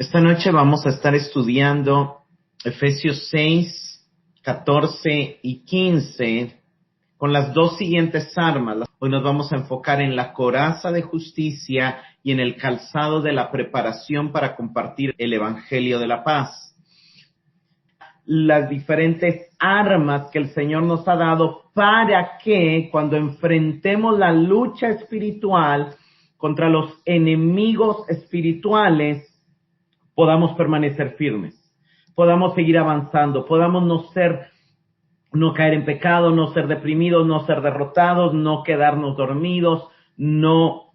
Esta noche vamos a estar estudiando Efesios 6, 14 y 15 con las dos siguientes armas. Hoy nos vamos a enfocar en la coraza de justicia y en el calzado de la preparación para compartir el evangelio de la paz. Las diferentes armas que el Señor nos ha dado para que cuando enfrentemos la lucha espiritual contra los enemigos espirituales, podamos permanecer firmes, podamos seguir avanzando, podamos no caer en pecado, no ser deprimidos, no ser derrotados, no quedarnos dormidos, no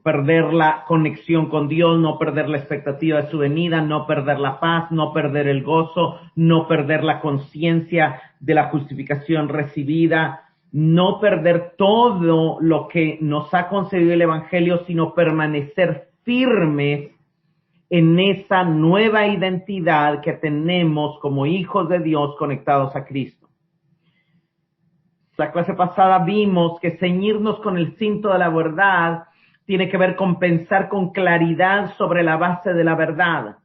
perder la conexión con Dios, no perder la expectativa de su venida, no perder la paz, no perder el gozo, no perder la conciencia de la justificación recibida, no perder todo lo que nos ha concedido el Evangelio, sino permanecer firmes en esa nueva identidad que tenemos como hijos de Dios conectados a Cristo. La clase pasada vimos que ceñirnos con el cinto de la verdad tiene que ver con pensar con claridad sobre la base de la verdad.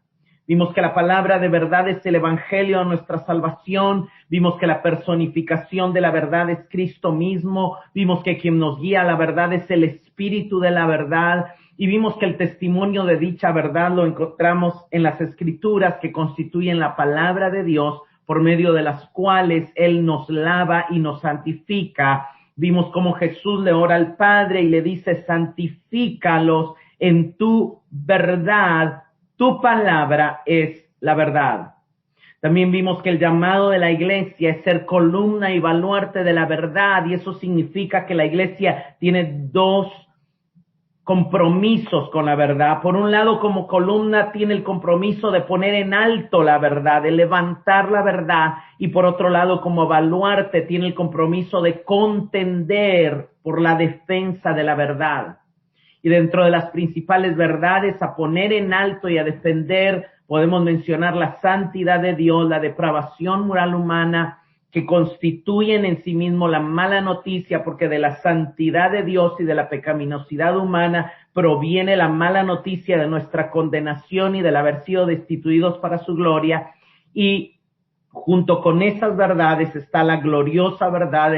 Vimos que la palabra de verdad es el evangelio de nuestra salvación. Vimos que la personificación de la verdad es Cristo mismo. Vimos que quien nos guía a la verdad es el espíritu de la verdad. Y vimos que el testimonio de dicha verdad lo encontramos en las escrituras que constituyen la palabra de Dios, por medio de las cuales Él nos lava y nos santifica. Vimos cómo Jesús le ora al Padre y le dice: santifícalos en tu verdad, tu palabra es la verdad. También vimos que el llamado de la iglesia es ser columna y baluarte de la verdad, y eso significa que la iglesia tiene dos compromisos con la verdad. Por un lado, como columna tiene el compromiso de poner en alto la verdad, de levantar la verdad, y por otro lado, como baluarte tiene el compromiso de contender por la defensa de la verdad. Y dentro de las principales verdades a poner en alto y a defender, podemos mencionar la santidad de Dios, la depravación moral humana, que constituyen en sí mismo la mala noticia, porque de la santidad de Dios y de la pecaminosidad humana proviene la mala noticia de nuestra condenación y del haber sido destituidos para su gloria. Y junto con esas verdades está la gloriosa verdad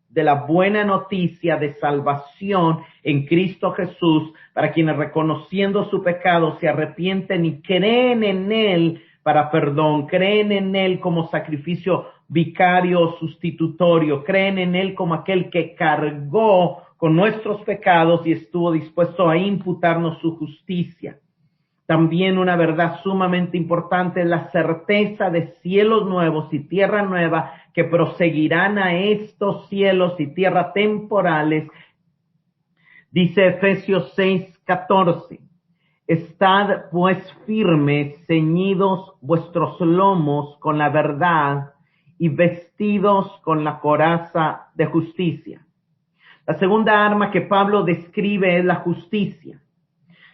de la buena noticia de salvación en Cristo Jesús, para quienes reconociendo su pecado se arrepienten y creen en Él para perdón, creen en Él como sacrificio vicario sustitutorio, creen en Él como aquel que cargó con nuestros pecados y estuvo dispuesto a imputarnos su justicia. También una verdad sumamente importante es la certeza de cielos nuevos y tierra nueva que proseguirán a estos cielos y tierra temporales. Dice Efesios 6:14. Estad pues firmes, ceñidos vuestros lomos con la verdad y vestidos con la coraza de justicia. La segunda arma que Pablo describe es la justicia.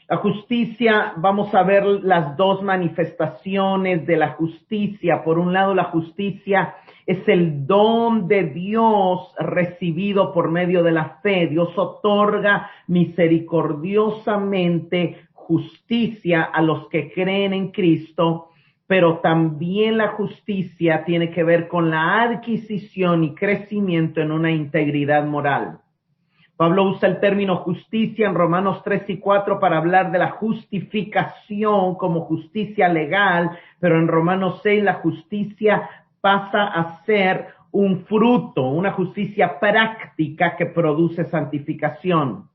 La justicia, vamos a ver las dos manifestaciones de la justicia. Por un lado, la justicia es el don de Dios recibido por medio de la fe. Dios otorga misericordiosamente justicia a los que creen en Cristo, pero también la justicia tiene que ver con la adquisición y crecimiento en una integridad moral. Pablo usa el término justicia en Romanos 3 y 4 para hablar de la justificación como justicia legal, pero en Romanos 6 la justicia pasa a ser un fruto, una justicia práctica que produce santificación.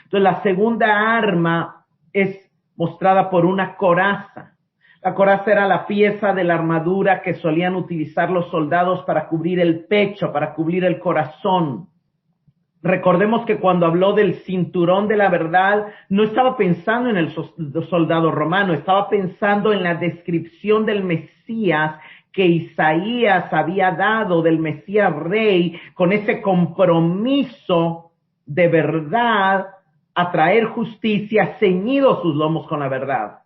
Entonces, la segunda arma es mostrada por una coraza. La coraza era la pieza de la armadura que solían utilizar los soldados para cubrir el pecho, para cubrir el corazón. Recordemos que cuando habló del cinturón de la verdad, no estaba pensando en el soldado romano, estaba pensando en la descripción del Mesías que Isaías había dado, del Mesías rey, con ese compromiso de verdad a traer justicia, ceñido sus lomos con la verdad.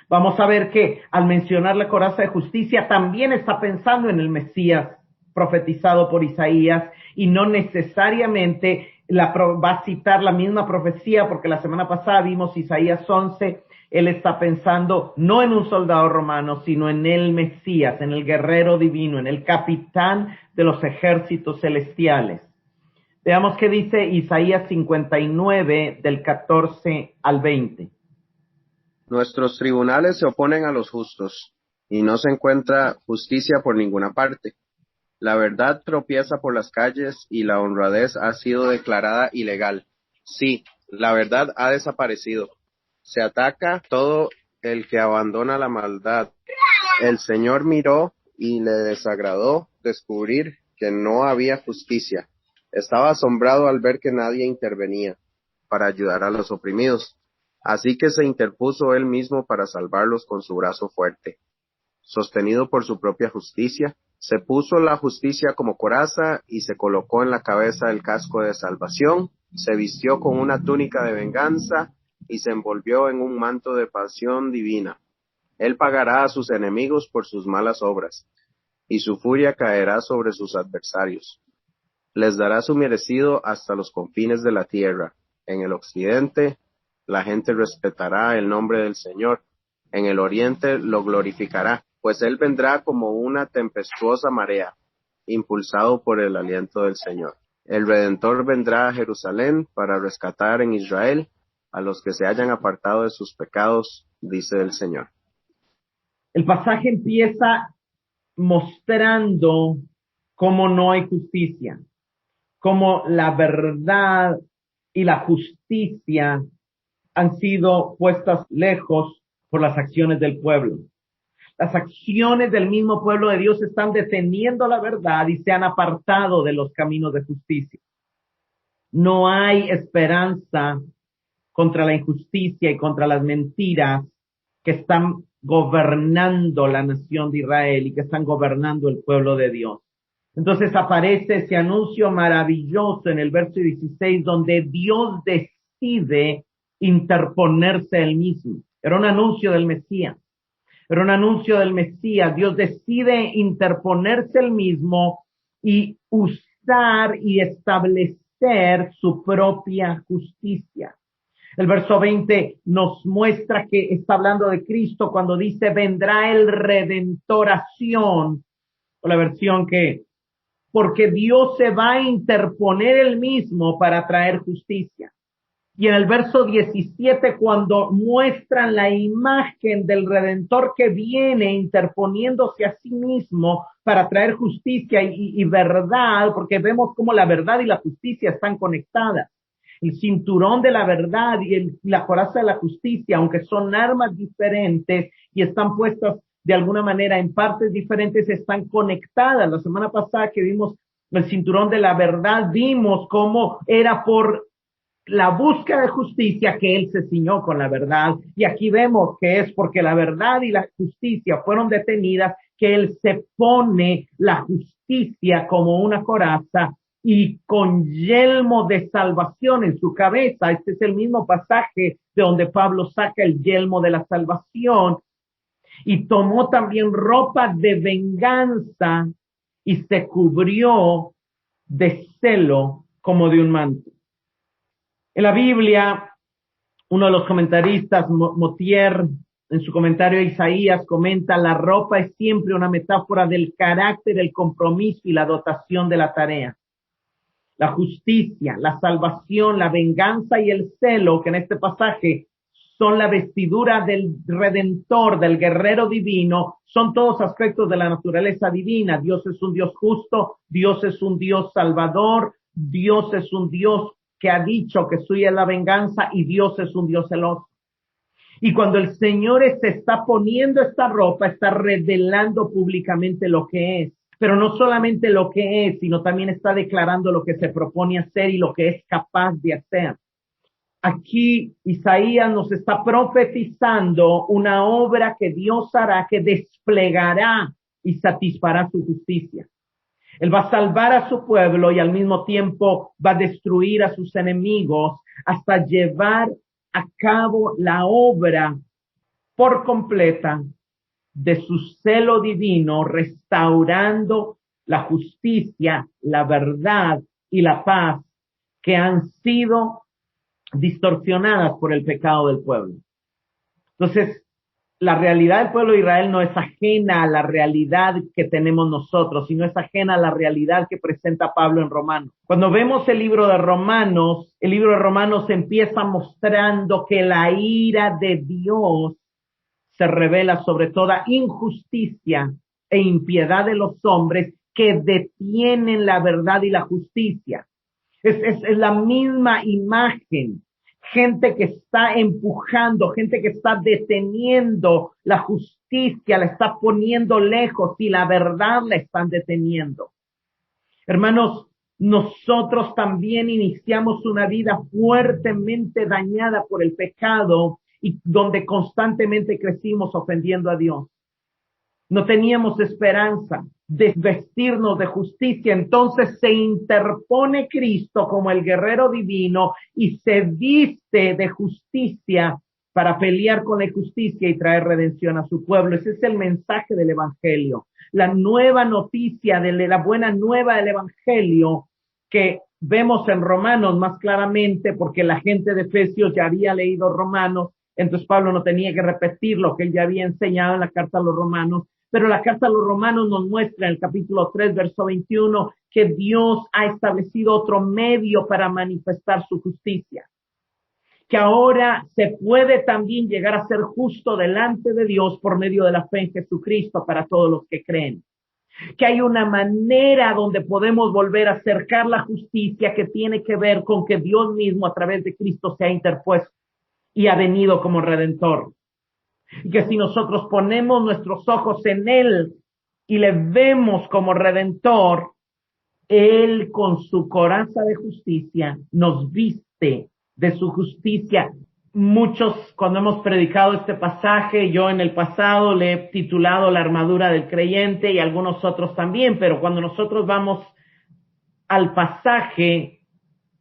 Vamos a ver que al mencionar la coraza de justicia también está pensando en el Mesías profetizado por Isaías, y no necesariamente va a citar la misma profecía, porque la semana pasada vimos Isaías 11 Él está pensando no en un soldado romano, sino en el Mesías, en el guerrero divino, en el capitán de los ejércitos celestiales. Veamos qué dice Isaías 59 del 14 al 20. Nuestros tribunales se oponen a los justos, y no se encuentra justicia por ninguna parte. La verdad tropieza por las calles y la honradez ha sido declarada ilegal. Sí, la verdad ha desaparecido. Se ataca todo el que abandona la maldad. El Señor miró y le desagradó descubrir que no había justicia. Estaba asombrado al ver que nadie intervenía para ayudar a los oprimidos. Así que se interpuso él mismo para salvarlos con su brazo fuerte. Sostenido por su propia justicia, se puso la justicia como coraza y se colocó en la cabeza el casco de salvación, se vistió con una túnica de venganza y se envolvió en un manto de pasión divina. Él pagará a sus enemigos por sus malas obras, y su furia caerá sobre sus adversarios. Les dará su merecido hasta los confines de la tierra. En el occidente, la gente respetará el nombre del Señor. En el oriente lo glorificará, pues Él vendrá como una tempestuosa marea, impulsado por el aliento del Señor. El Redentor vendrá a Jerusalén para rescatar en Israel a los que se hayan apartado de sus pecados, dice el Señor. El pasaje empieza mostrando cómo no hay justicia, cómo la verdad y la justicia han sido puestas lejos por las acciones del pueblo. Las acciones del mismo pueblo de Dios están deteniendo la verdad y se han apartado de los caminos de justicia. No hay esperanza contra la injusticia y contra las mentiras que están gobernando la nación de Israel y que están gobernando el pueblo de Dios. Entonces aparece ese anuncio maravilloso en el verso 16 donde Dios decide interponerse él mismo. Era un anuncio del Mesías. Era un anuncio del Mesías. Dios decide interponerse él mismo y usar y establecer su propia justicia. El verso 20 nos muestra que está hablando de Cristo cuando dice vendrá el Redentoración, o la versión que, porque Dios se va a interponer él mismo para traer justicia. Y en el verso 17, cuando muestran la imagen del Redentor que viene interponiéndose a sí mismo para traer justicia y verdad, porque vemos cómo la verdad y la justicia están conectadas. El cinturón de la verdad y la coraza de la justicia, aunque son armas diferentes y están puestas de alguna manera en partes diferentes, están conectadas. La semana pasada que vimos el cinturón de la verdad, vimos cómo era por la búsqueda de justicia que él se ciñó con la verdad. Y aquí vemos que es porque la verdad y la justicia fueron detenidas que él se pone la justicia como una coraza y con yelmo de salvación en su cabeza. Este es el mismo pasaje de donde Pablo saca el yelmo de la salvación. Y tomó también ropa de venganza y se cubrió de celo como de un manto. En la Biblia, uno de los comentaristas, Motier, en su comentario a Isaías, comenta, la ropa es siempre una metáfora del carácter, el compromiso y la dotación de la tarea. La justicia, la salvación, la venganza y el celo, que en este pasaje son la vestidura del Redentor, del guerrero divino, son todos aspectos de la naturaleza divina. Dios es un Dios justo, Dios es un Dios salvador, Dios es un Dios que ha dicho que suya es la venganza y Dios es un Dios celoso. Y cuando el Señor se está poniendo esta ropa, está revelando públicamente lo que es. Pero no solamente lo que es, sino también está declarando lo que se propone hacer y lo que es capaz de hacer. Aquí Isaías nos está profetizando una obra que Dios hará, que desplegará y satisfará su justicia. Él va a salvar a su pueblo y al mismo tiempo va a destruir a sus enemigos hasta llevar a cabo la obra por completa de su celo divino, restaurando la justicia, la verdad y la paz que han sido distorsionadas por el pecado del pueblo. Entonces, la realidad del pueblo de Israel no es ajena a la realidad que tenemos nosotros, sino es ajena a la realidad que presenta Pablo en Romanos. Cuando vemos el libro de Romanos empieza mostrando que la ira de Dios se revela sobre toda injusticia e impiedad de los hombres que detienen la verdad y la justicia. Es la misma imagen. Gente que está empujando, gente que está deteniendo la justicia, la está poniendo lejos y la verdad la están deteniendo. Hermanos, nosotros también iniciamos una vida fuertemente dañada por el pecado y donde constantemente crecimos ofendiendo a Dios. No teníamos esperanza de vestirnos de justicia. Entonces se interpone Cristo como el guerrero divino y se viste de justicia para pelear con la injusticia y traer redención a su pueblo. Ese es el mensaje del Evangelio. La nueva noticia, la buena nueva del Evangelio que vemos en Romanos más claramente, porque la gente de Efesios ya había leído Romanos, entonces Pablo no tenía que repetir lo que él ya había enseñado en la carta a los Romanos. Pero la carta a los Romanos nos muestra en el capítulo 3, verso 21, que Dios ha establecido otro medio para manifestar su justicia. Que ahora se puede también llegar a ser justo delante de Dios por medio de la fe en Jesucristo para todos los que creen. Que hay una manera donde podemos volver a acercar la justicia que tiene que ver con que Dios mismo a través de Cristo se ha interpuesto y ha venido como Redentor. Y que si nosotros ponemos nuestros ojos en Él y le vemos como Redentor, Él con su coraza de justicia nos viste de su justicia. Muchos, cuando hemos predicado este pasaje, yo en el pasado le he titulado la armadura del creyente y algunos otros también, pero cuando nosotros vamos al pasaje,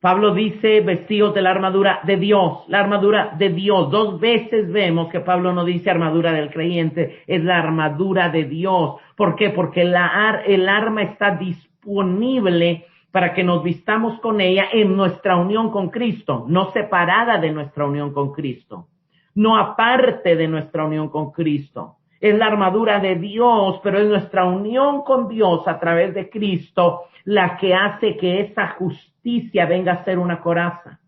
Pablo dice vestidos de la armadura de Dios, la armadura de Dios. 2 veces vemos que Pablo no dice armadura del creyente, es la armadura de Dios. ¿Por qué? Porque el arma está disponible para que nos vistamos con ella en nuestra unión con Cristo, no separada de nuestra unión con Cristo, no aparte de nuestra unión con Cristo. Es la armadura de Dios, pero es nuestra unión con Dios a través de Cristo la que hace que esa justicia venga a ser una coraza.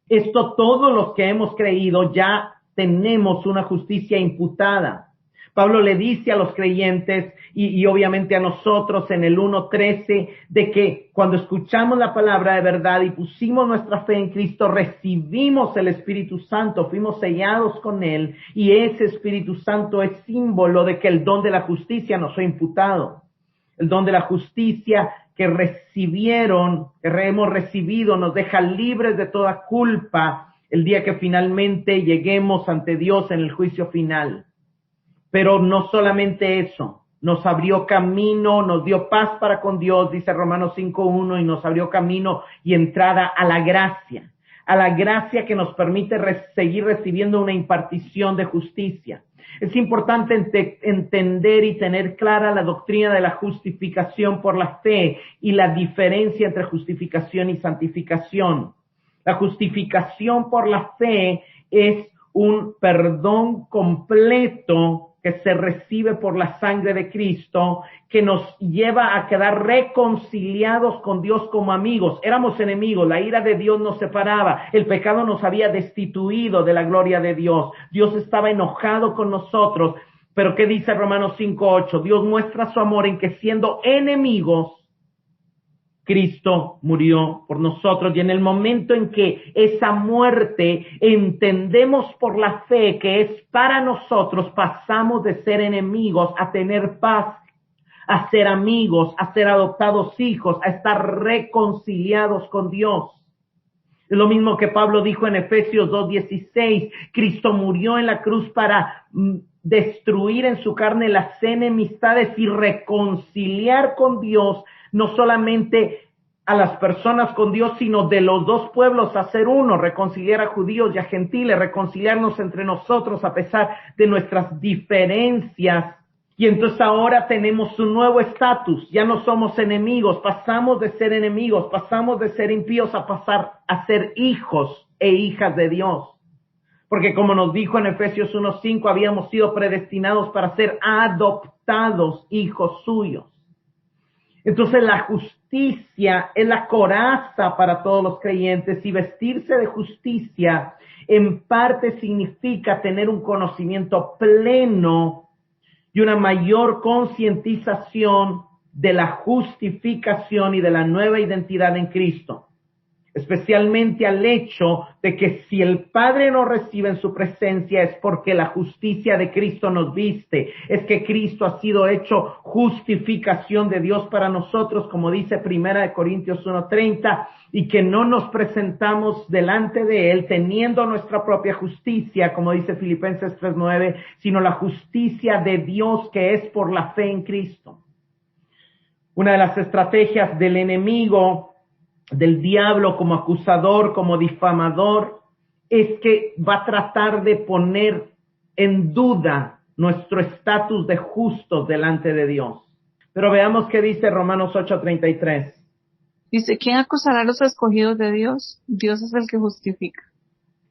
Esto todos los que hemos creído ya tenemos una justicia imputada. Pablo le dice a los creyentes y obviamente a nosotros en el 1:13 de que cuando escuchamos la palabra de verdad y pusimos nuestra fe en Cristo, recibimos el Espíritu Santo, fuimos sellados con Él y ese Espíritu Santo es símbolo de que el don de la justicia nos fue imputado. El don de la justicia que hemos recibido, nos deja libres de toda culpa el día que finalmente lleguemos ante Dios en el juicio final. Pero no solamente eso, nos abrió camino, nos dio paz para con Dios, dice Romanos 5:1, y nos abrió camino y entrada a la gracia que nos permite seguir recibiendo una impartición de justicia. Es importante entender y tener clara la doctrina de la justificación por la fe y la diferencia entre justificación y santificación. La justificación por la fe es un perdón completo que se recibe por la sangre de Cristo, que nos lleva a quedar reconciliados con Dios como amigos. Éramos enemigos, la ira de Dios nos separaba, el pecado nos había destituido de la gloria de Dios. Dios estaba enojado con nosotros, pero ¿qué dice Romanos 5:8? Dios muestra su amor en que siendo enemigos, Cristo murió por nosotros, y en el momento en que esa muerte entendemos por la fe que es para nosotros, pasamos de ser enemigos a tener paz, a ser amigos, a ser adoptados hijos, a estar reconciliados con Dios. Es lo mismo que Pablo dijo en Efesios 2:16, Cristo murió en la cruz para destruir en su carne las enemistades y reconciliar con Dios, no solamente a las personas con Dios, sino de los dos pueblos hacer uno, reconciliar a judíos y a gentiles, reconciliarnos entre nosotros a pesar de nuestras diferencias. Y entonces ahora tenemos un nuevo estatus, ya no somos enemigos, pasamos de ser enemigos, pasamos de ser impíos a pasar a ser hijos e hijas de Dios. Porque como nos dijo en Efesios 1:5, habíamos sido predestinados para ser adoptados hijos suyos. Entonces la justicia es la coraza para todos los creyentes, y vestirse de justicia en parte significa tener un conocimiento pleno y una mayor concientización de la justificación y de la nueva identidad en Cristo. Especialmente al hecho de que si el Padre nos recibe en su presencia es porque la justicia de Cristo nos viste. Es que Cristo ha sido hecho justificación de Dios para nosotros, como dice 1 Corintios 1:30, y que no nos presentamos delante de Él teniendo nuestra propia justicia, como dice Filipenses 3:9, sino la justicia de Dios que es por la fe en Cristo. Una de las estrategias del enemigo, del diablo como acusador, como difamador, es que va a tratar de poner en duda nuestro estatus de justos delante de Dios. Pero veamos qué dice Romanos 8:33. Dice, ¿quién acusará a los escogidos de Dios? Dios es el que justifica.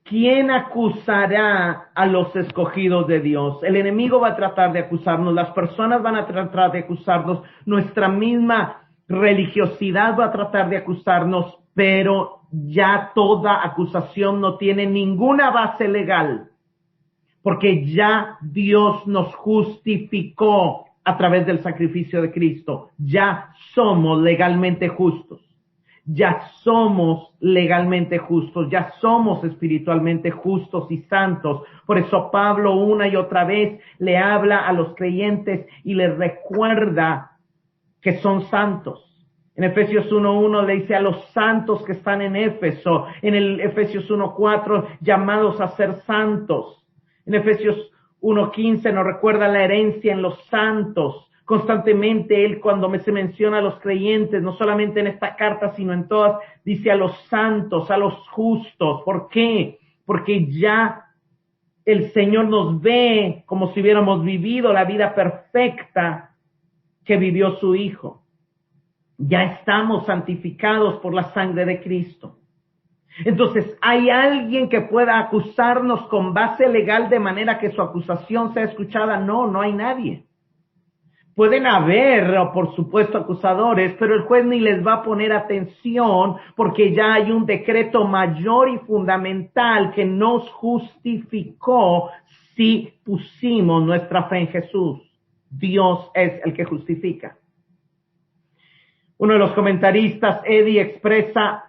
¿Quién acusará a los escogidos de Dios? El enemigo va a tratar de acusarnos, las personas van a tratar de acusarnos, nuestra misma religiosidad va a tratar de acusarnos, pero ya toda acusación no tiene ninguna base legal, porque ya Dios nos justificó a través del sacrificio de Cristo. Ya somos legalmente justos. Ya somos legalmente justos, ya somos espiritualmente justos y santos. Por eso Pablo una y otra vez le habla a los creyentes y les recuerda que son santos. En Efesios 1:1 le dice a los santos que están en Éfeso. En el Efesios 1:4, llamados a ser santos. En Efesios 1:15 nos recuerda la herencia en los santos. Constantemente él, cuando se menciona a los creyentes, no solamente en esta carta, sino en todas, dice a los santos, a los justos. ¿Por qué? Porque ya el Señor nos ve como si hubiéramos vivido la vida perfecta que vivió su Hijo. Ya estamos santificados por la sangre de Cristo. Entonces, ¿hay alguien que pueda acusarnos con base legal de manera que su acusación sea escuchada? No, no hay nadie. Pueden haber, por supuesto, acusadores, pero el juez ni les va a poner atención porque ya hay un decreto mayor y fundamental que nos justificó si pusimos nuestra fe en Jesús. Dios es el que justifica. Uno de los comentaristas, Eddie, expresa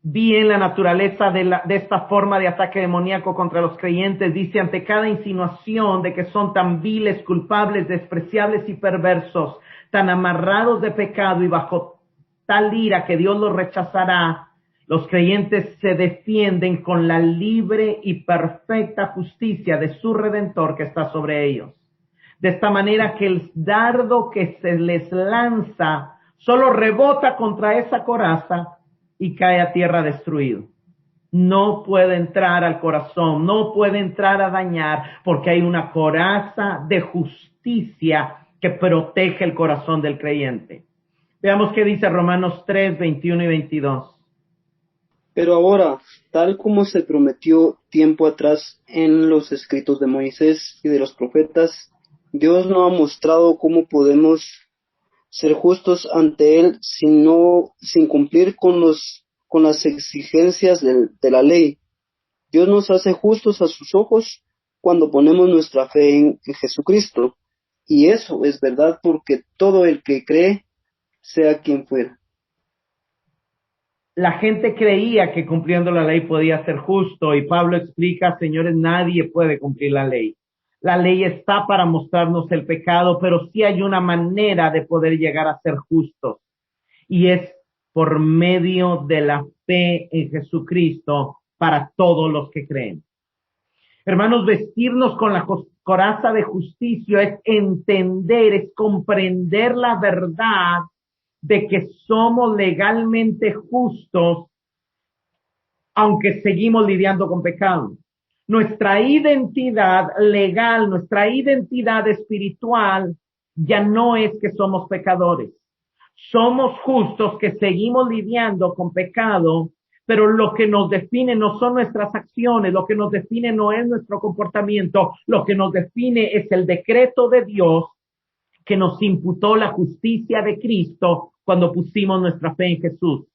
bien la naturaleza de esta forma de ataque demoníaco contra los creyentes. Dice, ante cada insinuación de que son tan viles, culpables, despreciables y perversos, tan amarrados de pecado y bajo tal ira que Dios los rechazará, los creyentes se defienden con la libre y perfecta justicia de su Redentor que está sobre ellos. De esta manera que el dardo que se les lanza solo rebota contra esa coraza y cae a tierra destruido. No puede entrar al corazón, no puede entrar a dañar, porque hay una coraza de justicia que protege el corazón del creyente. Veamos qué dice Romanos 3:21 y 22. Pero ahora, tal como se prometió tiempo atrás en los escritos de Moisés y de los profetas, Dios no ha mostrado cómo podemos ser justos ante Él sin cumplir con las exigencias de la ley. Dios nos hace justos a sus ojos cuando ponemos nuestra fe en Jesucristo. Y eso es verdad porque todo el que cree, sea quien fuera. La gente creía que cumpliendo la ley podía ser justo, y Pablo explica, señores, nadie puede cumplir la ley. La ley está para mostrarnos el pecado, pero sí hay una manera de poder llegar a ser justos, y es por medio de la fe en Jesucristo para todos los que creen. Hermanos, vestirnos con la coraza de justicia es entender, es comprender la verdad de que somos legalmente justos, aunque seguimos lidiando con pecado. Nuestra identidad legal, nuestra identidad espiritual, ya no es que somos pecadores. Somos justos que seguimos lidiando con pecado, pero lo que nos define no son nuestras acciones, lo que nos define no es nuestro comportamiento, lo que nos define es el decreto de Dios que nos imputó la justicia de Cristo cuando pusimos nuestra fe en Jesús.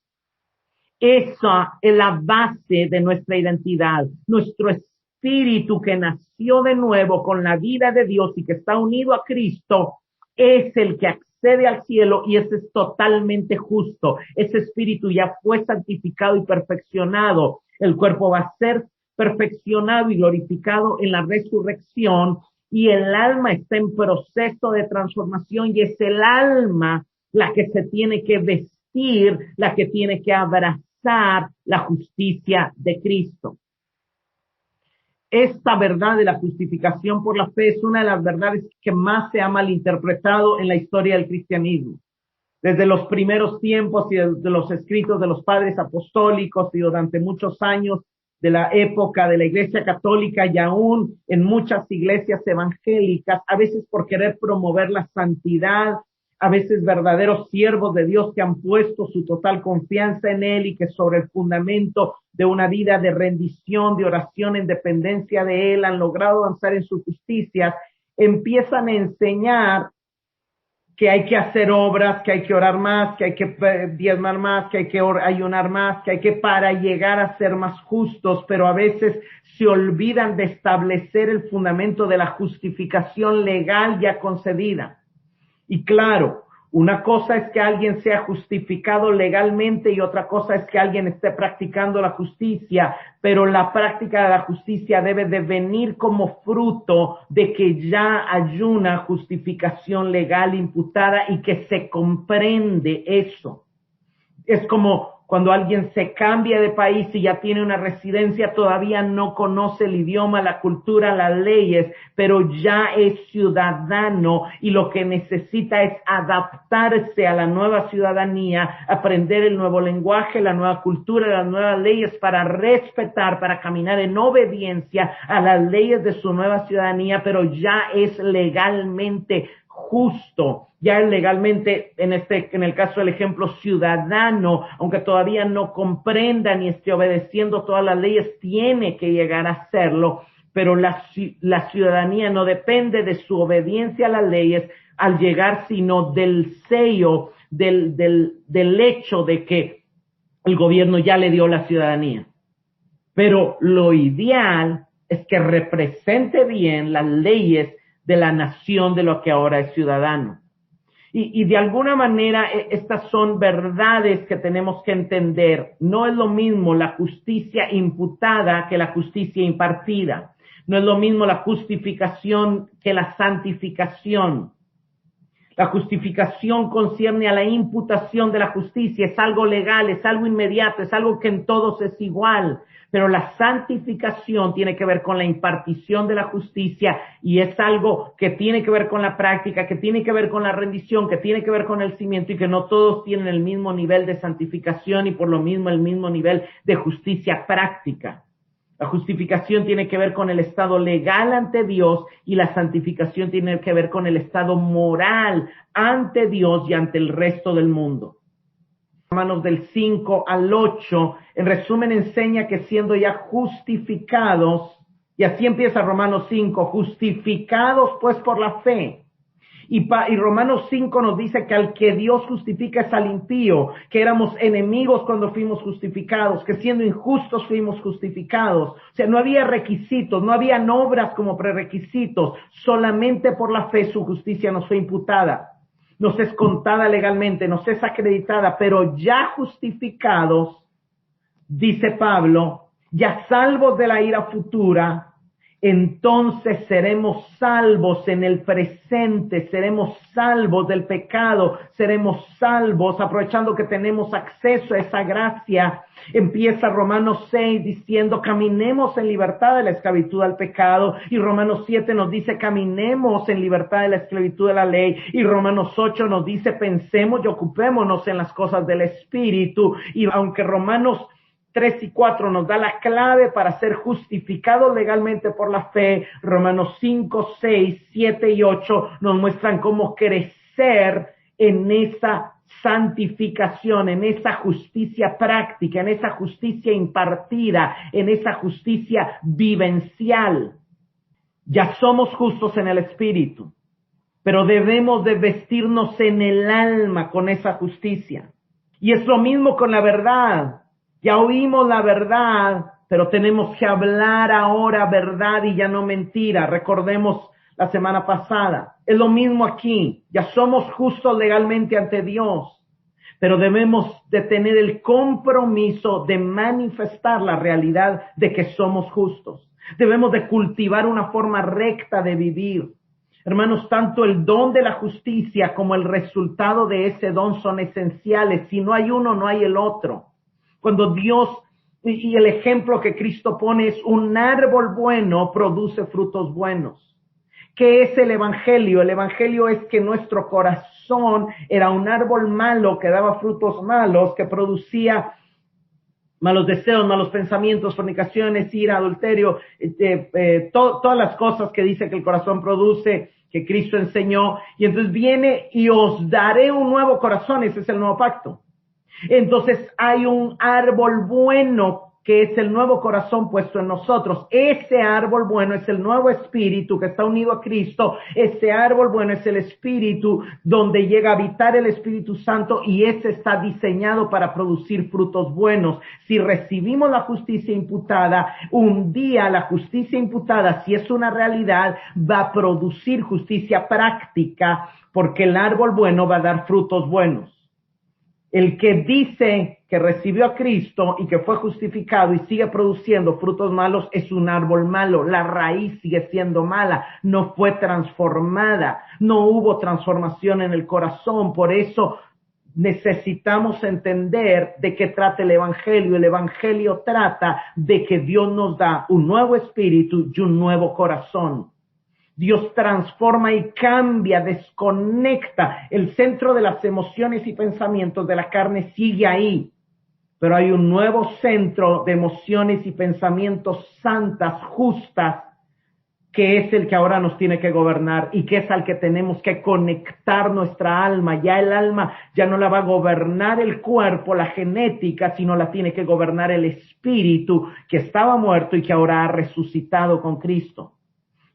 Esa es la base de nuestra identidad, nuestro espíritu que nació de nuevo con la vida de Dios y que está unido a Cristo es el que accede al cielo y ese es totalmente justo. Ese espíritu ya fue santificado y perfeccionado. El cuerpo va a ser perfeccionado y glorificado en la resurrección y el alma está en proceso de transformación y es el alma la que se tiene que vestir, la que tiene que abrazar la justicia de Cristo. Esta verdad de la justificación por la fe es una de las verdades que más se ha malinterpretado en la historia del cristianismo. Desde los primeros tiempos y de los escritos de los padres apostólicos y durante muchos años de la época de la Iglesia Católica y aún en muchas iglesias evangélicas, a veces por querer promover la santidad, a veces verdaderos siervos de Dios que han puesto su total confianza en Él y que sobre el fundamento de una vida de rendición, de oración en dependencia de Él, han logrado avanzar en su justicia, empiezan a enseñar que hay que hacer obras, que hay que orar más, que hay que diezmar más, que hay que ayunar más, que hay que para llegar a ser más justos, pero a veces se olvidan de establecer el fundamento de la justificación legal ya concedida. Y claro, una cosa es que alguien sea justificado legalmente y otra cosa es que alguien esté practicando la justicia, pero la práctica de la justicia debe de venir como fruto de que ya hay una justificación legal imputada y que se comprende eso. Es como cuando alguien se cambia de país y ya tiene una residencia, todavía no conoce el idioma, la cultura, las leyes, pero ya es ciudadano y lo que necesita es adaptarse a la nueva ciudadanía, aprender el nuevo lenguaje, la nueva cultura, las nuevas leyes para respetar, para caminar en obediencia a las leyes de su nueva ciudadanía, pero ya es legalmente justo, ya es legalmente, en el caso del ejemplo, ciudadano, aunque todavía no comprenda ni esté obedeciendo todas las leyes, tiene que llegar a hacerlo, pero la ciudadanía no depende de su obediencia a las leyes al llegar, sino del sello, del hecho de que el gobierno ya le dio la ciudadanía. Pero lo ideal es que represente bien las leyes de la nación de lo que ahora es ciudadano. Y de alguna manera estas son verdades que tenemos que entender. No es lo mismo la justicia imputada que la justicia impartida. No es lo mismo la justificación que la santificación. La justificación concierne a la imputación de la justicia, es algo legal, es algo inmediato, es algo que en todos es igual. Pero la santificación tiene que ver con la impartición de la justicia y es algo que tiene que ver con la práctica, que tiene que ver con la rendición, que tiene que ver con el cimiento y que no todos tienen el mismo nivel de santificación y por lo mismo el mismo nivel de justicia práctica. La justificación tiene que ver con el estado legal ante Dios y la santificación tiene que ver con el estado moral ante Dios y ante el resto del mundo. Romanos del 5 al 8, en resumen enseña que siendo ya justificados, y así empieza Romanos 5, justificados pues por la fe. Y Romanos 5 nos dice que al que Dios justifica es al impío, que éramos enemigos cuando fuimos justificados, que siendo injustos fuimos justificados. O sea, no había requisitos, no habían obras como prerequisitos, solamente por la fe su justicia nos fue imputada. Nos es contada legalmente, nos es acreditada, pero ya justificados, dice Pablo, ya salvos de la ira futura, entonces seremos salvos en el presente, seremos salvos del pecado, seremos salvos aprovechando que tenemos acceso a esa gracia. Empieza Romanos 6 diciendo caminemos en libertad de la esclavitud al pecado y Romanos 7 nos dice caminemos en libertad de la esclavitud de la ley y Romanos 8 nos dice pensemos y ocupémonos en las cosas del Espíritu y aunque Romanos 3 y 4 nos da la clave para ser justificados legalmente por la fe, Romanos 5, 6, 7 y 8 nos muestran cómo crecer en esa santificación, en esa justicia práctica, en esa justicia impartida, en esa justicia vivencial. Ya somos justos en el espíritu, pero debemos de vestirnos en el alma con esa justicia. Y es lo mismo con la verdad. Ya oímos la verdad, pero tenemos que hablar ahora verdad y ya no mentira. Recordemos la semana pasada. Es lo mismo aquí. Ya somos justos legalmente ante Dios, pero debemos de tener el compromiso de manifestar la realidad de que somos justos. Debemos de cultivar una forma recta de vivir. Hermanos, tanto el don de la justicia como el resultado de ese don son esenciales. Si no hay uno, no hay el otro. Cuando Dios, y el ejemplo que Cristo pone es un árbol bueno produce frutos buenos. ¿Qué es el evangelio? El evangelio es que nuestro corazón era un árbol malo que daba frutos malos, que producía malos deseos, malos pensamientos, fornicaciones, ira, adulterio, todas las cosas que dice que el corazón produce, que Cristo enseñó. Y entonces viene y os daré un nuevo corazón. Ese es el nuevo pacto. Entonces hay un árbol bueno que es el nuevo corazón puesto en nosotros. Ese árbol bueno es el nuevo espíritu que está unido a Cristo. Ese árbol bueno es el espíritu donde llega a habitar el Espíritu Santo, y ese está diseñado para producir frutos buenos. Si recibimos la justicia imputada, un día la justicia imputada, si es una realidad, va a producir justicia práctica, porque el árbol bueno va a dar frutos buenos. El que dice que recibió a Cristo y que fue justificado y sigue produciendo frutos malos es un árbol malo. La raíz sigue siendo mala, no fue transformada, no hubo transformación en el corazón. Por eso necesitamos entender de qué trata el evangelio. El evangelio trata de que Dios nos da un nuevo espíritu y un nuevo corazón. Dios transforma y cambia, desconecta. El centro de las emociones y pensamientos de la carne sigue ahí, pero hay un nuevo centro de emociones y pensamientos santas, justas, que es el que ahora nos tiene que gobernar y que es al que tenemos que conectar nuestra alma. Ya el alma ya no la va a gobernar el cuerpo, la genética, sino la tiene que gobernar el espíritu que estaba muerto y que ahora ha resucitado con Cristo.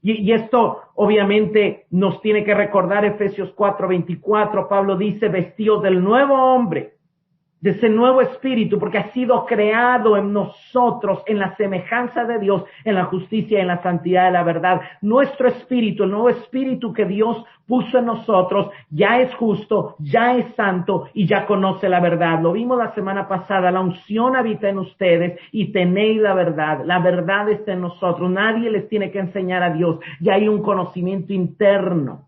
Y esto obviamente nos tiene que recordar Efesios 4:24. Pablo dice, vestíos del nuevo hombre, de ese nuevo espíritu, porque ha sido creado en nosotros en la semejanza de Dios, en la justicia y en la santidad de la verdad. Nuestro espíritu, el nuevo espíritu que Dios puso en nosotros, ya es justo, ya es santo y ya conoce la verdad. Lo vimos la semana pasada, la unción habita en ustedes y tenéis la verdad. La verdad está en nosotros, nadie les tiene que enseñar a Dios, ya hay un conocimiento interno.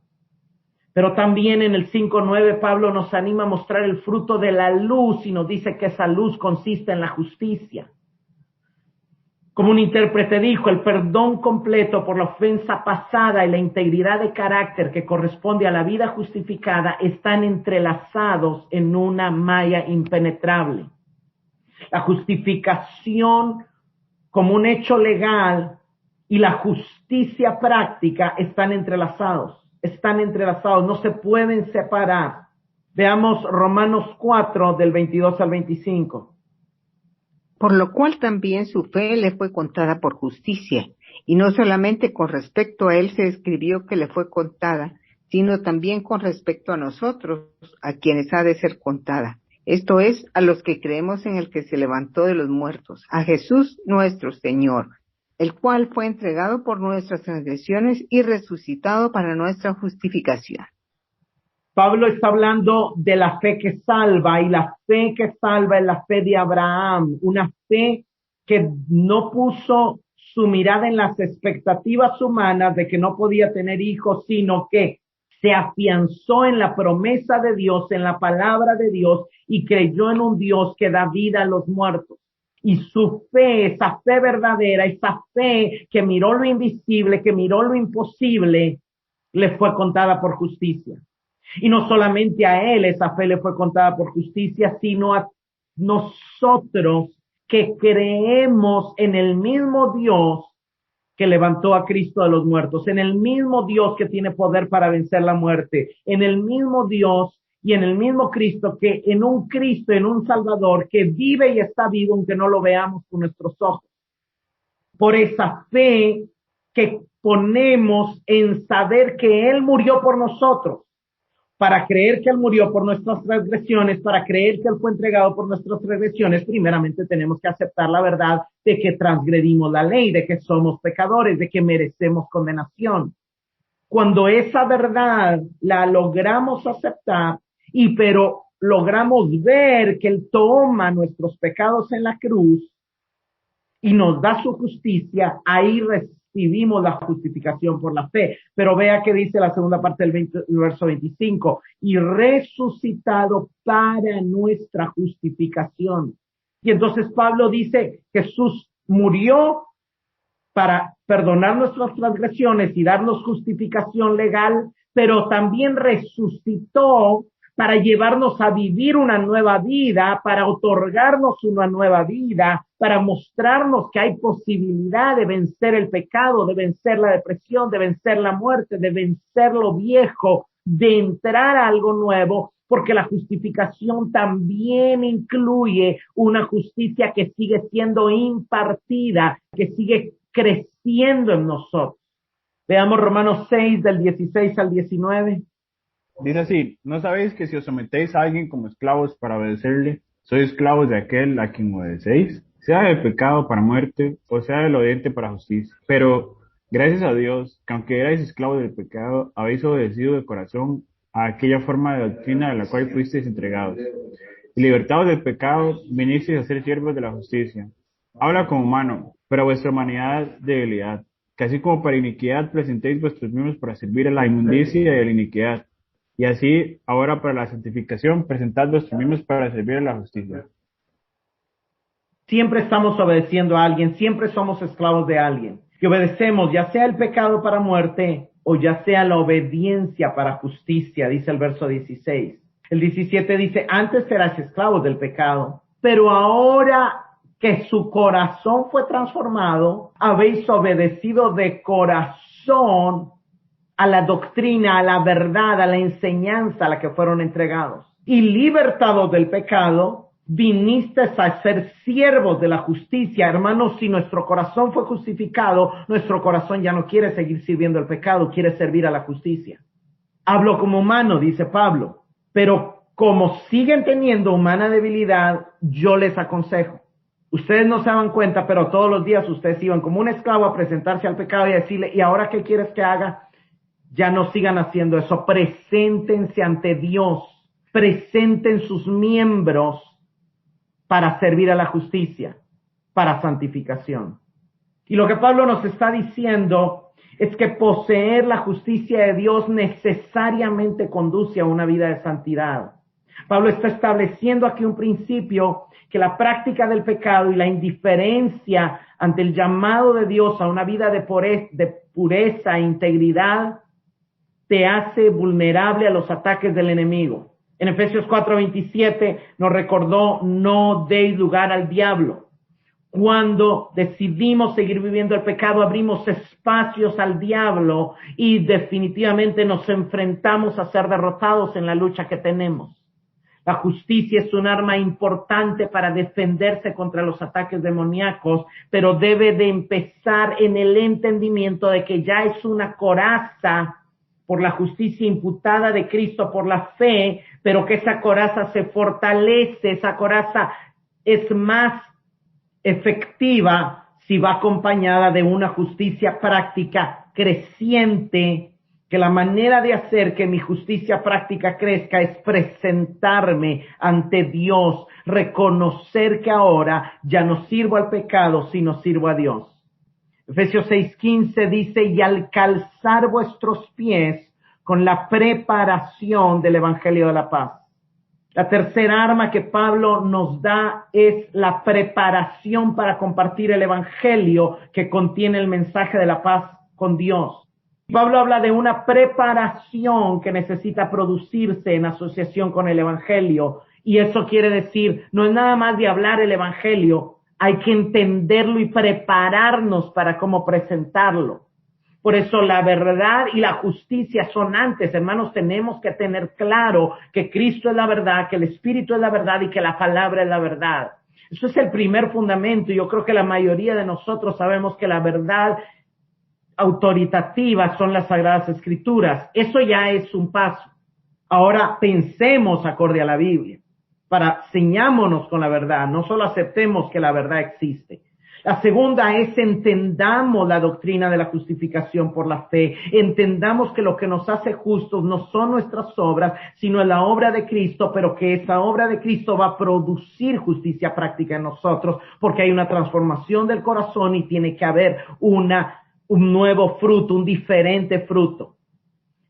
Pero también en el 5:9 Pablo nos anima a mostrar el fruto de la luz y nos dice que esa luz consiste en la justicia. Como un intérprete dijo, el perdón completo por la ofensa pasada y la integridad de carácter que corresponde a la vida justificada están entrelazados en una malla impenetrable. La justificación como un hecho legal y la justicia práctica están entrelazados, no se pueden separar. Veamos Romanos 4 del 22 al 25. Por lo cual también su fe le fue contada por justicia, y no solamente con respecto a él se escribió que le fue contada, sino también con respecto a nosotros, a quienes ha de ser contada. Esto es, a los que creemos en el que se levantó de los muertos, a Jesús nuestro Señor, el cual fue entregado por nuestras transgresiones y resucitado para nuestra justificación. Pablo está hablando de la fe que salva, y la fe que salva es la fe de Abraham, una fe que no puso su mirada en las expectativas humanas de que no podía tener hijos, sino que se afianzó en la promesa de Dios, en la palabra de Dios, y creyó en un Dios que da vida a los muertos. Y su fe, esa fe verdadera, esa fe que miró lo invisible, que miró lo imposible, le fue contada por justicia. Y no solamente a él esa fe le fue contada por justicia, sino a nosotros que creemos en el mismo Dios que levantó a Cristo de los muertos, en el mismo Dios que tiene poder para vencer la muerte, en el mismo Dios y en el mismo Cristo, que en un Cristo, en un Salvador que vive y está vivo aunque no lo veamos con nuestros ojos. Por esa fe que ponemos en saber que Él murió por nosotros, para creer que Él murió por nuestras transgresiones, para creer que Él fue entregado por nuestras transgresiones, primeramente tenemos que aceptar la verdad de que transgredimos la ley, de que somos pecadores, de que merecemos condenación. Cuando esa verdad la logramos aceptar, pero logramos ver que Él toma nuestros pecados en la cruz y nos da su justicia, ahí recibimos la justificación por la fe. Pero vea que dice la segunda parte del verso 25, y resucitado para nuestra justificación. Y entonces Pablo dice, Jesús murió para perdonar nuestras transgresiones y darnos justificación legal, pero también resucitó para llevarnos a vivir una nueva vida, para otorgarnos una nueva vida, para mostrarnos que hay posibilidad de vencer el pecado, de vencer la depresión, de vencer la muerte, de vencer lo viejo, de entrar a algo nuevo, porque la justificación también incluye una justicia que sigue siendo impartida, que sigue creciendo en nosotros. Veamos Romanos 6, del 16 al 19. Dice así: ¿no sabéis que si os sometéis a alguien como esclavos para obedecerle, sois esclavos de aquel a quien obedecéis? Sea del pecado para muerte, o sea del obediente para justicia. Pero, gracias a Dios, que aunque erais esclavos del pecado, habéis obedecido de corazón a aquella forma de doctrina de la cual fuisteis entregados. Y libertados del pecado, vinisteis a ser siervos de la justicia. Habla como humano, pero a vuestra humanidad debilidad. Que así como para iniquidad presentéis vuestros miembros para servir a la inmundicia y a la iniquidad. Y así, ahora para la santificación, presentad vuestros miembros para servir a la justicia. Siempre estamos obedeciendo a alguien, siempre somos esclavos de alguien. Que obedecemos ya sea el pecado para muerte o ya sea la obediencia para justicia, dice el verso 16. El 17 dice, antes eras esclavos del pecado, pero ahora que su corazón fue transformado, habéis obedecido de corazón a la doctrina, a la verdad, a la enseñanza a la que fueron entregados. Y libertados del pecado, vinisteis a ser siervos de la justicia. Hermanos, si nuestro corazón fue justificado, nuestro corazón ya no quiere seguir sirviendo el pecado, quiere servir a la justicia. Hablo como humano, dice Pablo, pero como siguen teniendo humana debilidad, yo les aconsejo. Ustedes no se dan cuenta, pero todos los días ustedes iban como un esclavo a presentarse al pecado y a decirle, ¿y ahora qué quieres que haga? Ya no sigan haciendo eso. Preséntense ante Dios. Presenten sus miembros para servir a la justicia, para santificación. Y lo que Pablo nos está diciendo es que poseer la justicia de Dios necesariamente conduce a una vida de santidad. Pablo está estableciendo aquí un principio que la práctica del pecado y la indiferencia ante el llamado de Dios a una vida de pureza e integridad te hace vulnerable a los ataques del enemigo. En Efesios 4:27 nos recordó, no deis lugar al diablo. Cuando decidimos seguir viviendo el pecado, abrimos espacios al diablo y definitivamente nos enfrentamos a ser derrotados en la lucha que tenemos. La justicia es un arma importante para defenderse contra los ataques demoníacos, pero debe de empezar en el entendimiento de que ya es una coraza por la justicia imputada de Cristo por la fe, pero que esa coraza se fortalece, esa coraza es más efectiva si va acompañada de una justicia práctica creciente, que la manera de hacer que mi justicia práctica crezca es presentarme ante Dios, reconocer que ahora ya no sirvo al pecado, sino sirvo a Dios. Efesios 6:15 dice, y al calzar vuestros pies con la preparación del Evangelio de la paz. La tercera arma que Pablo nos da es la preparación para compartir el Evangelio que contiene el mensaje de la paz con Dios. Pablo habla de una preparación que necesita producirse en asociación con el Evangelio, y eso quiere decir, no es nada más de hablar el Evangelio, hay que entenderlo y prepararnos para cómo presentarlo. Por eso la verdad y la justicia son antes. Hermanos, tenemos que tener claro que Cristo es la verdad, que el Espíritu es la verdad y que la palabra es la verdad. Eso es el primer fundamento. Yo creo que la mayoría de nosotros sabemos que la verdad autoritativa son las Sagradas Escrituras. Eso ya es un paso. Ahora pensemos acorde a la Biblia. Ceñámonos con la verdad. No solo aceptemos que la verdad existe. La segunda es entendamos la doctrina de la justificación por la fe. Entendamos que lo que nos hace justos no son nuestras obras, sino la obra de Cristo, pero que esa obra de Cristo va a producir justicia práctica en nosotros, porque hay una transformación del corazón y tiene que haber un nuevo fruto, un diferente fruto.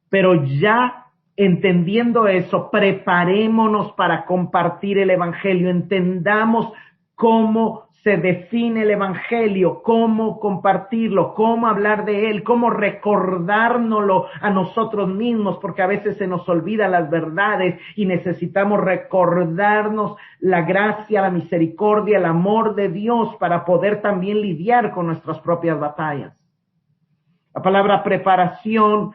Pero ya entendiendo eso, preparémonos para compartir el Evangelio. Entendamos cómo se define el Evangelio, cómo compartirlo, cómo hablar de él, cómo recordárnoslo a nosotros mismos, porque a veces se nos olvidan las verdades y necesitamos recordarnos la gracia, la misericordia, el amor de Dios para poder también lidiar con nuestras propias batallas. La palabra preparación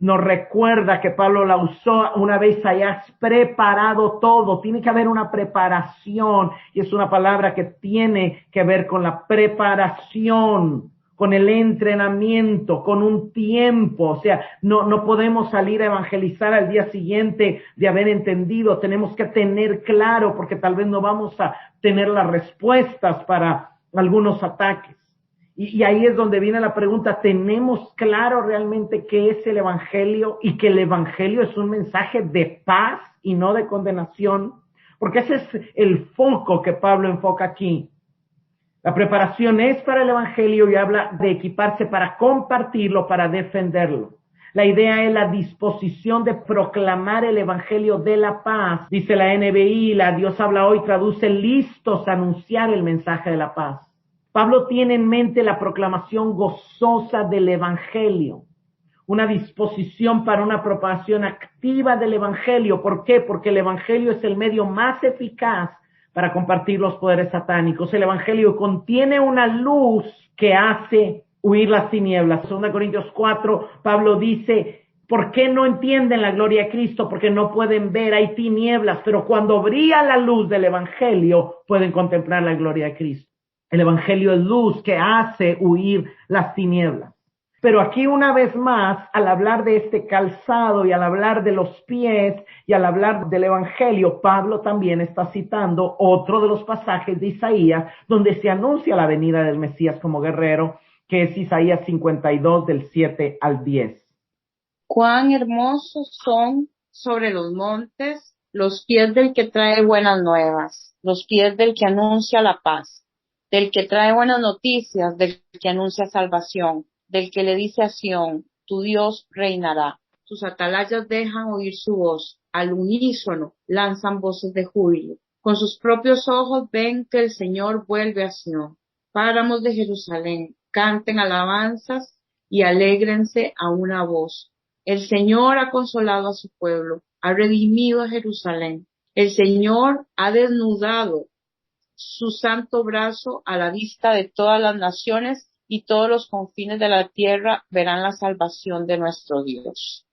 nos recuerda que Pablo la usó una vez hayas preparado todo. Tiene que haber una preparación y es una palabra que tiene que ver con la preparación, con el entrenamiento, con un tiempo. O sea, no podemos salir a evangelizar al día siguiente de haber entendido. Tenemos que tener claro porque tal vez no vamos a tener las respuestas para algunos ataques. Y ahí es donde viene la pregunta, ¿tenemos claro realmente qué es el Evangelio y que el Evangelio es un mensaje de paz y no de condenación? Porque ese es el foco que Pablo enfoca aquí. La preparación es para el Evangelio y habla de equiparse para compartirlo, para defenderlo. La idea es la disposición de proclamar el Evangelio de la paz. Dice la NBI, la Dios habla hoy, traduce listos a anunciar el mensaje de la paz. Pablo tiene en mente la proclamación gozosa del Evangelio, una disposición para una propagación activa del Evangelio. ¿Por qué? Porque el Evangelio es el medio más eficaz para compartir los poderes satánicos. El Evangelio contiene una luz que hace huir las tinieblas. 2 Corintios 4, Pablo dice, ¿por qué no entienden la gloria de Cristo? Porque no pueden ver, hay tinieblas, pero cuando brilla la luz del Evangelio, pueden contemplar la gloria de Cristo. El Evangelio es luz que hace huir las tinieblas. Pero aquí una vez más, al hablar de este calzado y al hablar de los pies y al hablar del Evangelio, Pablo también está citando otro de los pasajes de Isaías donde se anuncia la venida del Mesías como guerrero, que es Isaías 52 del 7 al 10. Cuán hermosos son sobre los montes los pies del que trae buenas nuevas, los pies del que anuncia la paz. Del que trae buenas noticias, del que anuncia salvación, del que le dice a Sión, tu Dios reinará. Sus atalayas dejan oír su voz, al unísono lanzan voces de júbilo. Con sus propios ojos ven que el Señor vuelve a Sión. Páramos de Jerusalén, canten alabanzas y alégrense a una voz. El Señor ha consolado a su pueblo, ha redimido a Jerusalén. El Señor ha desnudado su santo brazo a la vista de todas las naciones y todos los confines de la tierra verán la salvación de nuestro Dios.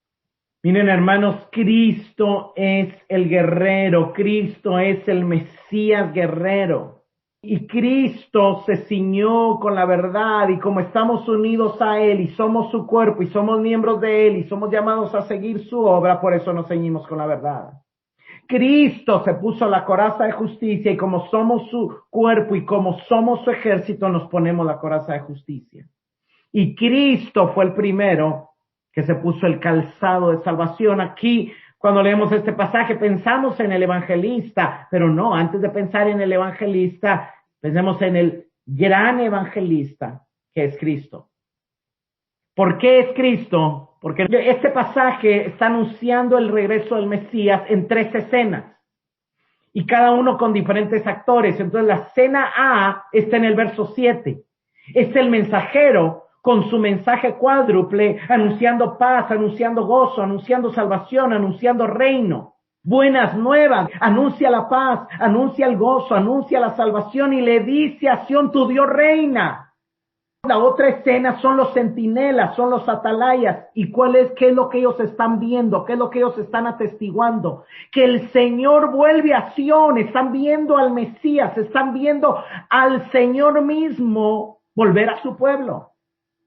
Miren, hermanos, Cristo es el guerrero, Cristo es el Mesías guerrero. Y Cristo se ciñó con la verdad y como estamos unidos a Él y somos su cuerpo y somos miembros de Él y somos llamados a seguir su obra, por eso nos ceñimos con la verdad. Cristo se puso la coraza de justicia y como somos su cuerpo y como somos su ejército, nos ponemos la coraza de justicia. Y Cristo fue el primero que se puso el calzado de salvación. Aquí, cuando leemos este pasaje, pensamos en el evangelista, pero no, antes de pensar en el evangelista, pensemos en el gran evangelista que es Cristo. ¿Por qué es Cristo? Porque este pasaje está anunciando el regreso del Mesías en 3 escenas y cada uno con diferentes actores. Entonces la escena A está en el verso 7. Es el mensajero con su mensaje cuádruple, anunciando paz, anunciando gozo, anunciando salvación, anunciando reino. Buenas nuevas, anuncia la paz, anuncia el gozo, anuncia la salvación y le dice a Sión, tu Dios reina. La otra escena son los centinelas, son los atalayas. ¿Y qué es lo que ellos están viendo? ¿Qué es lo que ellos están atestiguando? Que el Señor vuelve a Sión, están viendo al Mesías, están viendo al Señor mismo volver a su pueblo.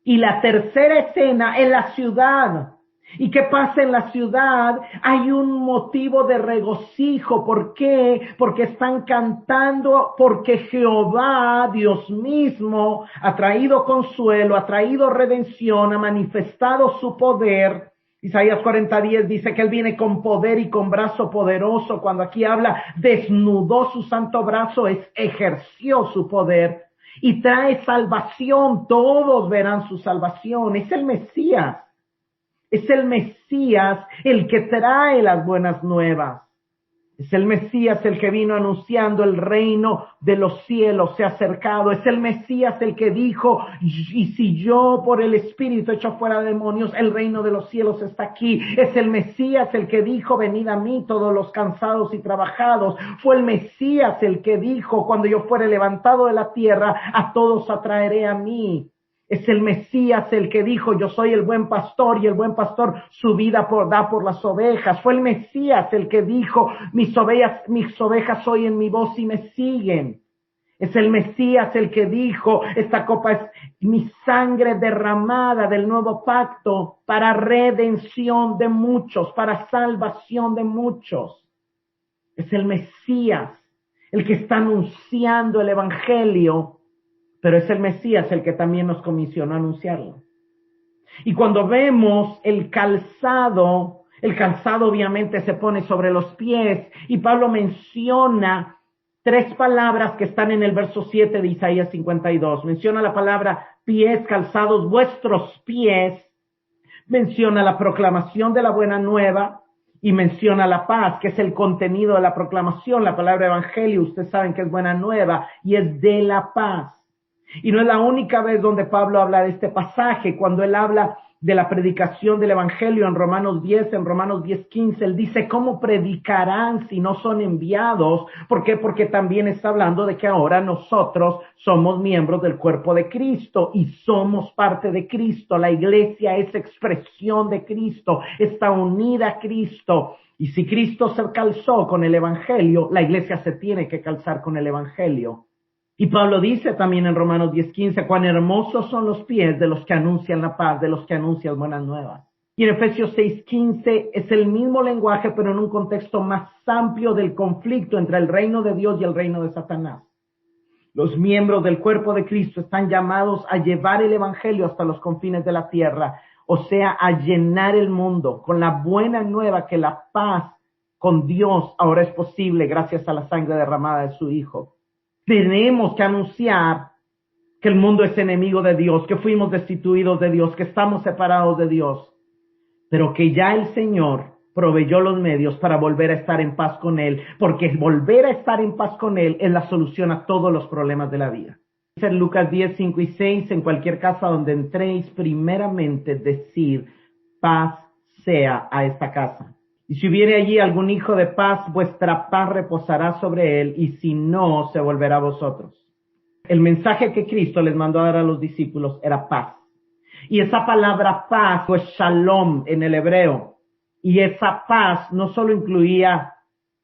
Y la tercera escena en la ciudad. ¿Y qué pasa en la ciudad? Hay un motivo de regocijo. ¿Por qué? Porque están cantando, porque Jehová, Dios mismo, ha traído consuelo, ha traído redención, ha manifestado su poder. Isaías 40:10 dice que Él viene con poder y con brazo poderoso. Cuando aquí habla, desnudó su santo brazo, ejerció su poder y trae salvación. Todos verán su salvación. Es el Mesías. Es el Mesías el que trae las buenas nuevas. Es el Mesías el que vino anunciando el reino de los cielos se ha acercado. Es el Mesías el que dijo, y si yo por el Espíritu echo fuera demonios, el reino de los cielos está aquí. Es el Mesías el que dijo, venid a mí todos los cansados y trabajados. Fue el Mesías el que dijo, cuando yo fuere levantado de la tierra, a todos atraeré a mí. Es el Mesías el que dijo, yo soy el buen pastor y el buen pastor su vida da por las ovejas. Fue el Mesías el que dijo, mis ovejas oyen mi voz y me siguen. Es el Mesías el que dijo, esta copa es mi sangre derramada del nuevo pacto para redención de muchos, para salvación de muchos. Es el Mesías el que está anunciando el evangelio. Pero es el Mesías el que también nos comisionó a anunciarlo. Y cuando vemos el calzado obviamente se pone sobre los pies. Y Pablo menciona 3 palabras que están en el verso 7 de Isaías 52. Menciona la palabra pies, calzados, vuestros pies. Menciona la proclamación de la buena nueva. Y menciona la paz, que es el contenido de la proclamación. La palabra evangelio, ustedes saben que es buena nueva y es de la paz. Y no es la única vez donde Pablo habla de este pasaje. Cuando él habla de la predicación del evangelio en Romanos 10, en Romanos 10:15, él dice, ¿cómo predicarán si no son enviados? ¿Por qué? Porque también está hablando de que ahora nosotros somos miembros del cuerpo de Cristo y somos parte de Cristo. La iglesia es expresión de Cristo, está unida a Cristo. Y si Cristo se calzó con el evangelio, la iglesia se tiene que calzar con el evangelio. Y Pablo dice también en Romanos 10:15, cuán hermosos son los pies de los que anuncian la paz, de los que anuncian buenas nuevas. Y en Efesios 6:15 es el mismo lenguaje, pero en un contexto más amplio del conflicto entre el reino de Dios y el reino de Satanás. Los miembros del cuerpo de Cristo están llamados a llevar el evangelio hasta los confines de la tierra, o sea, a llenar el mundo con la buena nueva que la paz con Dios ahora es posible gracias a la sangre derramada de su Hijo. Tenemos que anunciar que el mundo es enemigo de Dios, que fuimos destituidos de Dios, que estamos separados de Dios, pero que ya el Señor proveyó los medios para volver a estar en paz con Él, porque volver a estar en paz con Él es la solución a todos los problemas de la vida. Dice en Lucas 10:5-6, en cualquier casa donde entréis, primeramente decir, paz sea a esta casa. Y si hubiere allí algún hijo de paz, vuestra paz reposará sobre él, y si no, se volverá a vosotros. El mensaje que Cristo les mandó a dar a los discípulos era paz. Y esa palabra paz fue shalom en el hebreo. Y esa paz no solo incluía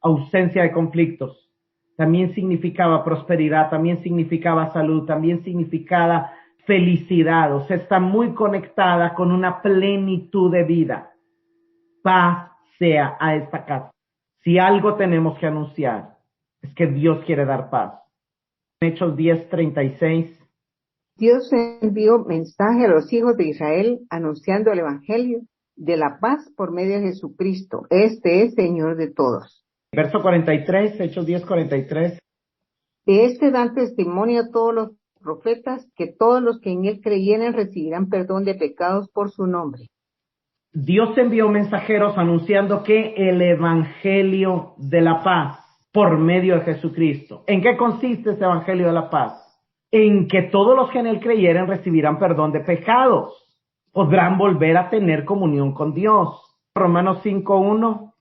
ausencia de conflictos, también significaba prosperidad, también significaba salud, también significaba felicidad. O sea, está muy conectada con una plenitud de vida. Paz sea a esta casa. Si algo tenemos que anunciar, es que Dios quiere dar paz. Hechos 10:36. Dios envió mensaje a los hijos de Israel anunciando el evangelio de la paz por medio de Jesucristo. Este es Señor de todos. Verso 43, Hechos 10:43. De este dan testimonio a todos los profetas que todos los que en él creyeren recibirán perdón de pecados por su nombre. Dios envió mensajeros anunciando que el evangelio de la paz por medio de Jesucristo. ¿En qué consiste ese evangelio de la paz? En que todos los que en él creyeren recibirán perdón de pecados. Podrán volver a tener comunión con Dios. Romanos 5:1.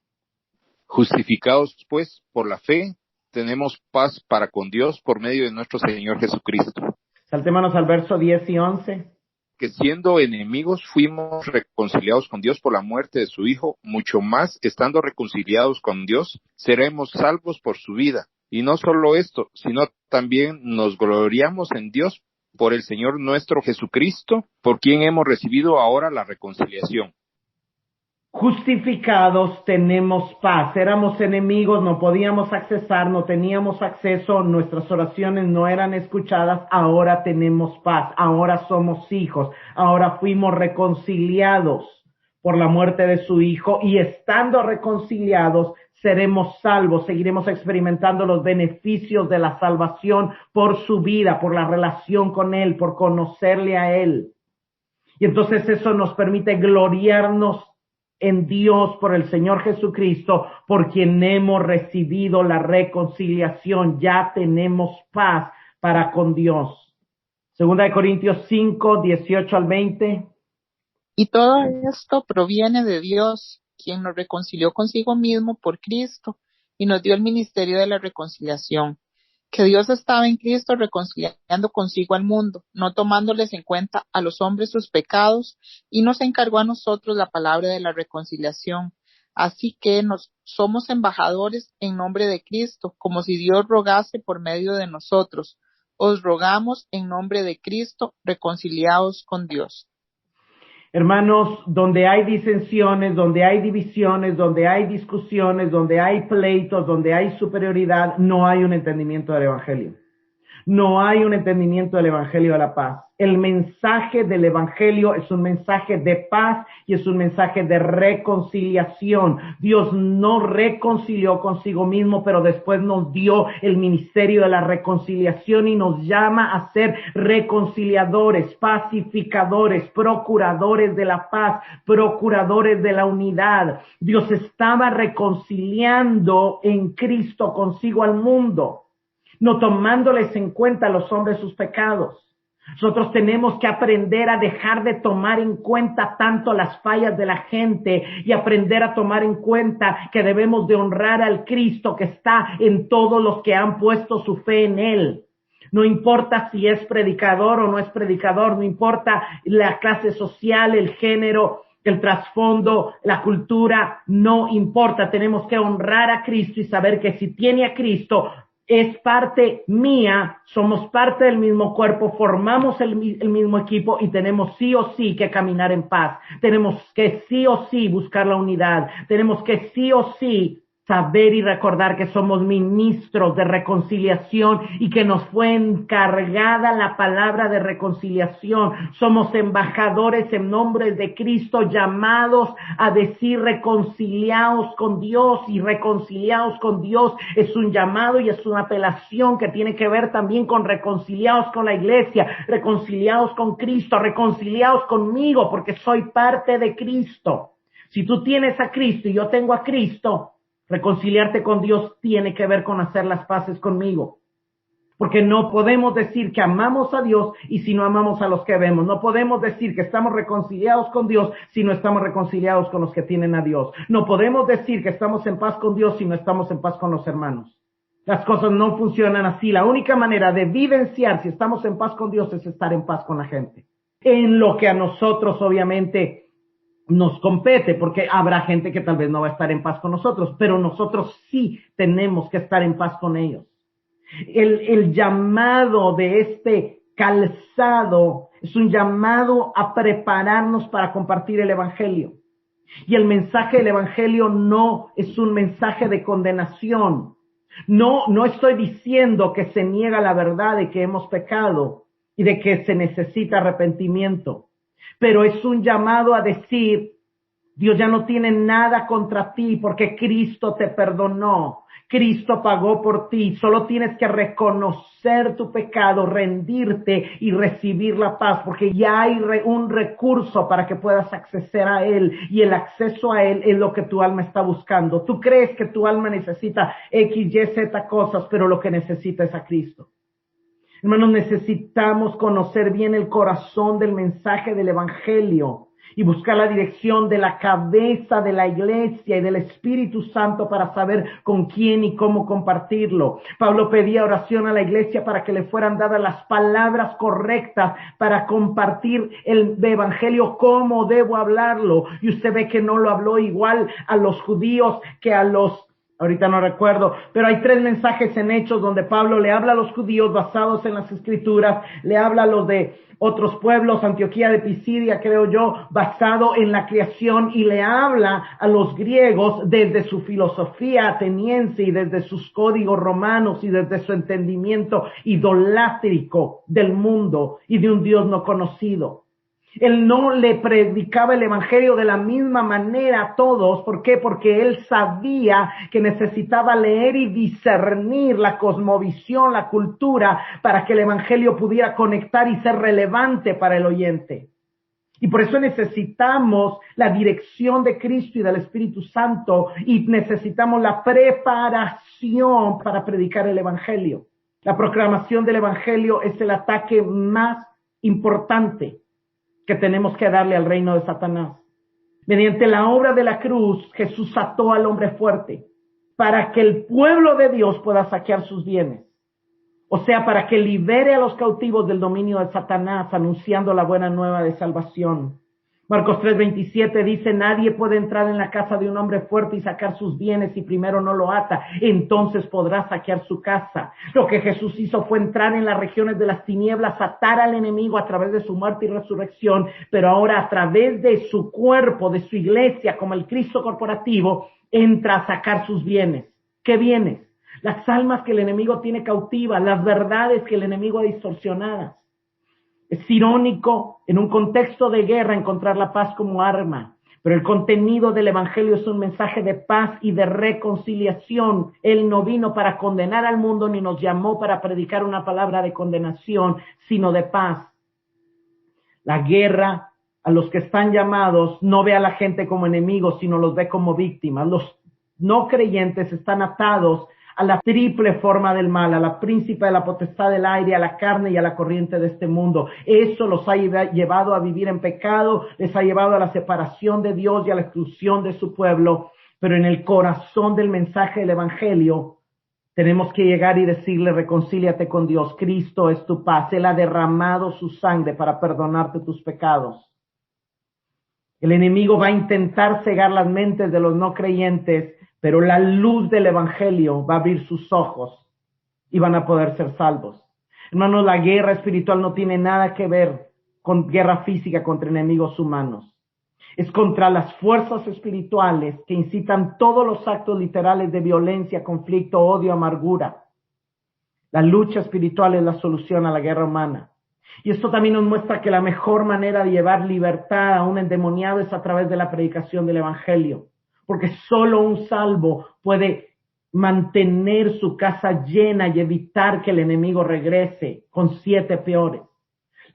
Justificados pues por la fe, tenemos paz para con Dios por medio de nuestro Señor Jesucristo. Saltémonos al verso 10 y 11. Que siendo enemigos fuimos reconciliados con Dios por la muerte de su Hijo, mucho más, estando reconciliados con Dios, seremos salvos por su vida. Y no solo esto, sino también nos gloriamos en Dios por el Señor nuestro Jesucristo, por quien hemos recibido ahora la reconciliación. Justificados tenemos paz. Éramos enemigos, no podíamos accesar, no teníamos acceso, nuestras oraciones no eran escuchadas. Ahora tenemos paz, ahora somos hijos, ahora fuimos reconciliados por la muerte de su Hijo, y estando reconciliados seremos salvos, seguiremos experimentando los beneficios de la salvación por su vida, por la relación con Él, por conocerle a Él. Y entonces eso nos permite gloriarnos en Dios por el Señor Jesucristo, por quien hemos recibido la reconciliación. Ya tenemos paz para con Dios. Segunda de Corintios 5, 18 al 20. Y todo esto proviene de Dios, quien nos reconcilió consigo mismo por Cristo y nos dio el ministerio de la reconciliación. Que Dios estaba en Cristo reconciliando consigo al mundo, no tomándoles en cuenta a los hombres sus pecados, y nos encargó a nosotros la palabra de la reconciliación. Así que somos embajadores en nombre de Cristo, como si Dios rogase por medio de nosotros. Os rogamos en nombre de Cristo, reconciliados con Dios. Hermanos, donde hay disensiones, donde hay divisiones, donde hay discusiones, donde hay pleitos, donde hay superioridad, no hay un entendimiento del Evangelio. No hay un entendimiento del Evangelio de la paz. El mensaje del Evangelio es un mensaje de paz y es un mensaje de reconciliación. Dios nos reconcilió consigo mismo, pero después nos dio el ministerio de la reconciliación y nos llama a ser reconciliadores, pacificadores, procuradores de la paz, procuradores de la unidad. Dios estaba reconciliando en Cristo consigo al mundo, no tomándoles en cuenta a los hombres sus pecados. Nosotros tenemos que aprender a dejar de tomar en cuenta tanto las fallas de la gente y aprender a tomar en cuenta que debemos de honrar al Cristo que está en todos los que han puesto su fe en Él. No importa si es predicador o no es predicador, no importa la clase social, el género, el trasfondo, la cultura, no importa. Tenemos que honrar a Cristo y saber que si tiene a Cristo, es parte mía, somos parte del mismo cuerpo, formamos el mismo equipo y tenemos sí o sí que caminar en paz. Tenemos que sí o sí buscar la unidad. Tenemos que sí o sí saber y recordar que somos ministros de reconciliación y que nos fue encargada la palabra de reconciliación. Somos embajadores en nombre de Cristo, llamados a decir reconciliaos con Dios, y reconciliaos con Dios es un llamado y es una apelación que tiene que ver también con reconciliaos con la iglesia, reconciliaos con Cristo, reconciliaos conmigo porque soy parte de Cristo. Si tú tienes a Cristo y yo tengo a Cristo, reconciliarte con Dios tiene que ver con hacer las paces conmigo. Porque no podemos decir que amamos a Dios y si no amamos a los que vemos. No podemos decir que estamos reconciliados con Dios si no estamos reconciliados con los que tienen a Dios. No podemos decir que estamos en paz con Dios si no estamos en paz con los hermanos. Las cosas no funcionan así. La única manera de vivenciar si estamos en paz con Dios es estar en paz con la gente. En lo que a nosotros obviamente nos compete, porque habrá gente que tal vez no va a estar en paz con nosotros, pero nosotros sí tenemos que estar en paz con ellos. El llamado de este calzado es un llamado a prepararnos para compartir el Evangelio. Y el mensaje del Evangelio no es un mensaje de condenación. No estoy diciendo que se niega la verdad de que hemos pecado y de que se necesita arrepentimiento. Pero es un llamado a decir, Dios ya no tiene nada contra ti porque Cristo te perdonó. Cristo pagó por ti. Solo tienes que reconocer tu pecado, rendirte y recibir la paz, porque ya hay un recurso para que puedas acceder a Él, y el acceso a Él es lo que tu alma está buscando. Tú crees que tu alma necesita X, Y, Z cosas, pero lo que necesita es a Cristo. Hermanos, necesitamos conocer bien el corazón del mensaje del Evangelio. y buscar la dirección de la cabeza de la iglesia y del Espíritu Santo para saber con quién y cómo compartirlo. Pablo pedía oración a la iglesia para que le fueran dadas las palabras correctas para compartir el evangelio, cómo debo hablarlo. Y usted ve que no lo habló igual a los judíos que a los, ahorita no recuerdo, pero hay 3 mensajes en Hechos donde Pablo le habla a los judíos basados en las Escrituras, le habla a los de otros pueblos, Antioquía de Pisidia, creo yo, basado en la creación, y le habla a los griegos desde su filosofía ateniense y desde sus códigos romanos y desde su entendimiento idolátrico del mundo y de un Dios no conocido. Él no le predicaba el evangelio de la misma manera a todos. ¿Por qué? Porque él sabía que necesitaba leer y discernir la cosmovisión, la cultura, para que el evangelio pudiera conectar y ser relevante para el oyente. Y por eso necesitamos la dirección de Cristo y del Espíritu Santo, y necesitamos la preparación para predicar el evangelio. La proclamación del evangelio es el ataque más importante que tenemos que darle al reino de Satanás. Mediante la obra de la cruz, Jesús ató al hombre fuerte para que el pueblo de Dios pueda saquear sus bienes. O sea, para que libere a los cautivos del dominio de Satanás, anunciando la buena nueva de salvación. Marcos 3:27 dice: nadie puede entrar en la casa de un hombre fuerte y sacar sus bienes si primero no lo ata, entonces podrá saquear su casa. Lo que Jesús hizo fue entrar en las regiones de las tinieblas, atar al enemigo a través de su muerte y resurrección, pero ahora a través de su cuerpo, de su iglesia, como el Cristo corporativo, entra a sacar sus bienes. ¿Qué bienes? Las almas que el enemigo tiene cautivas, las verdades que el enemigo ha distorsionadas. Es irónico en un contexto de guerra encontrar la paz como arma, pero el contenido del evangelio es un mensaje de paz y de reconciliación. Él no vino para condenar al mundo ni nos llamó para predicar una palabra de condenación, sino de paz. La guerra, a los que están llamados, no ve a la gente como enemigos, sino los ve como víctimas. Los no creyentes están atados a la triple forma del mal, a la príncipe de la potestad del aire, a la carne y a la corriente de este mundo. Eso los ha llevado a vivir en pecado, les ha llevado a la separación de Dios y a la exclusión de su pueblo. Pero en el corazón del mensaje del evangelio tenemos que llegar y decirle: reconcíliate con Dios, Cristo es tu paz, Él ha derramado su sangre para perdonarte tus pecados. El enemigo va a intentar cegar las mentes de los no creyentes, pero la luz del evangelio va a abrir sus ojos y van a poder ser salvos. Hermanos, la guerra espiritual no tiene nada que ver con guerra física contra enemigos humanos. Es contra las fuerzas espirituales que incitan todos los actos literales de violencia, conflicto, odio, amargura. La lucha espiritual es la solución a la guerra humana. Y esto también nos muestra que la mejor manera de llevar libertad a un endemoniado es a través de la predicación del evangelio. Porque solo un salvo puede mantener su casa llena y evitar que el enemigo regrese con 7 peores.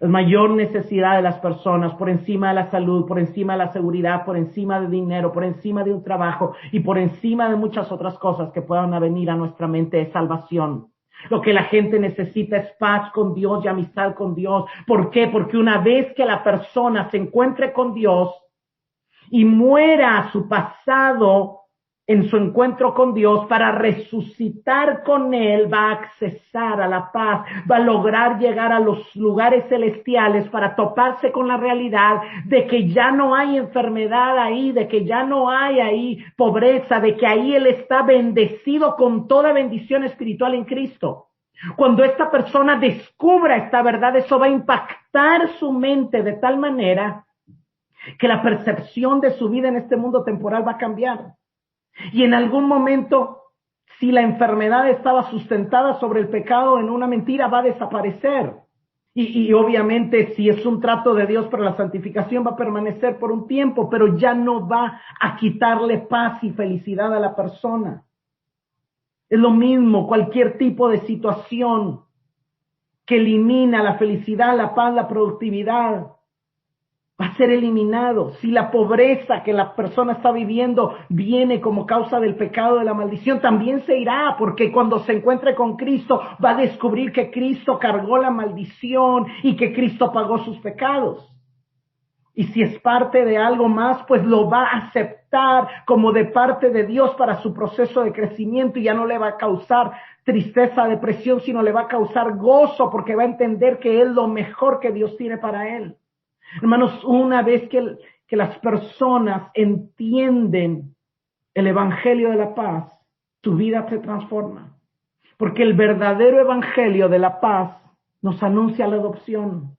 La mayor necesidad de las personas, por encima de la salud, por encima de la seguridad, por encima de dinero, por encima de un trabajo y por encima de muchas otras cosas que puedan venir a nuestra mente, es salvación. Lo que la gente necesita es paz con Dios y amistad con Dios. ¿Por qué? Porque una vez que la persona se encuentre con Dios y muera su pasado en su encuentro con Dios, para resucitar con Él, va a accesar a la paz, va a lograr llegar a los lugares celestiales para toparse con la realidad de que ya no hay enfermedad ahí, de que ya no hay ahí pobreza, de que ahí Él está bendecido con toda bendición espiritual en Cristo. Cuando esta persona descubra esta verdad, eso va a impactar su mente de tal manera que la percepción de su vida en este mundo temporal va a cambiar. Y en algún momento, si la enfermedad estaba sustentada sobre el pecado en una mentira, va a desaparecer. Y obviamente, si es un trato de Dios para la santificación, va a permanecer por un tiempo, pero ya no va a quitarle paz y felicidad a la persona. Es lo mismo, cualquier tipo de situación que elimina la felicidad, la paz, la productividad, va a ser eliminado. Si la pobreza que la persona está viviendo viene como causa del pecado, de la maldición, también se irá, porque cuando se encuentre con Cristo va a descubrir que Cristo cargó la maldición y que Cristo pagó sus pecados. Y si es parte de algo más, pues lo va a aceptar como de parte de Dios para su proceso de crecimiento, y ya no le va a causar tristeza, depresión, sino le va a causar gozo, porque va a entender que es lo mejor que Dios tiene para él. Hermanos, una vez que las personas entienden el evangelio de la paz, tu vida se transforma. Porque el verdadero evangelio de la paz nos anuncia la adopción.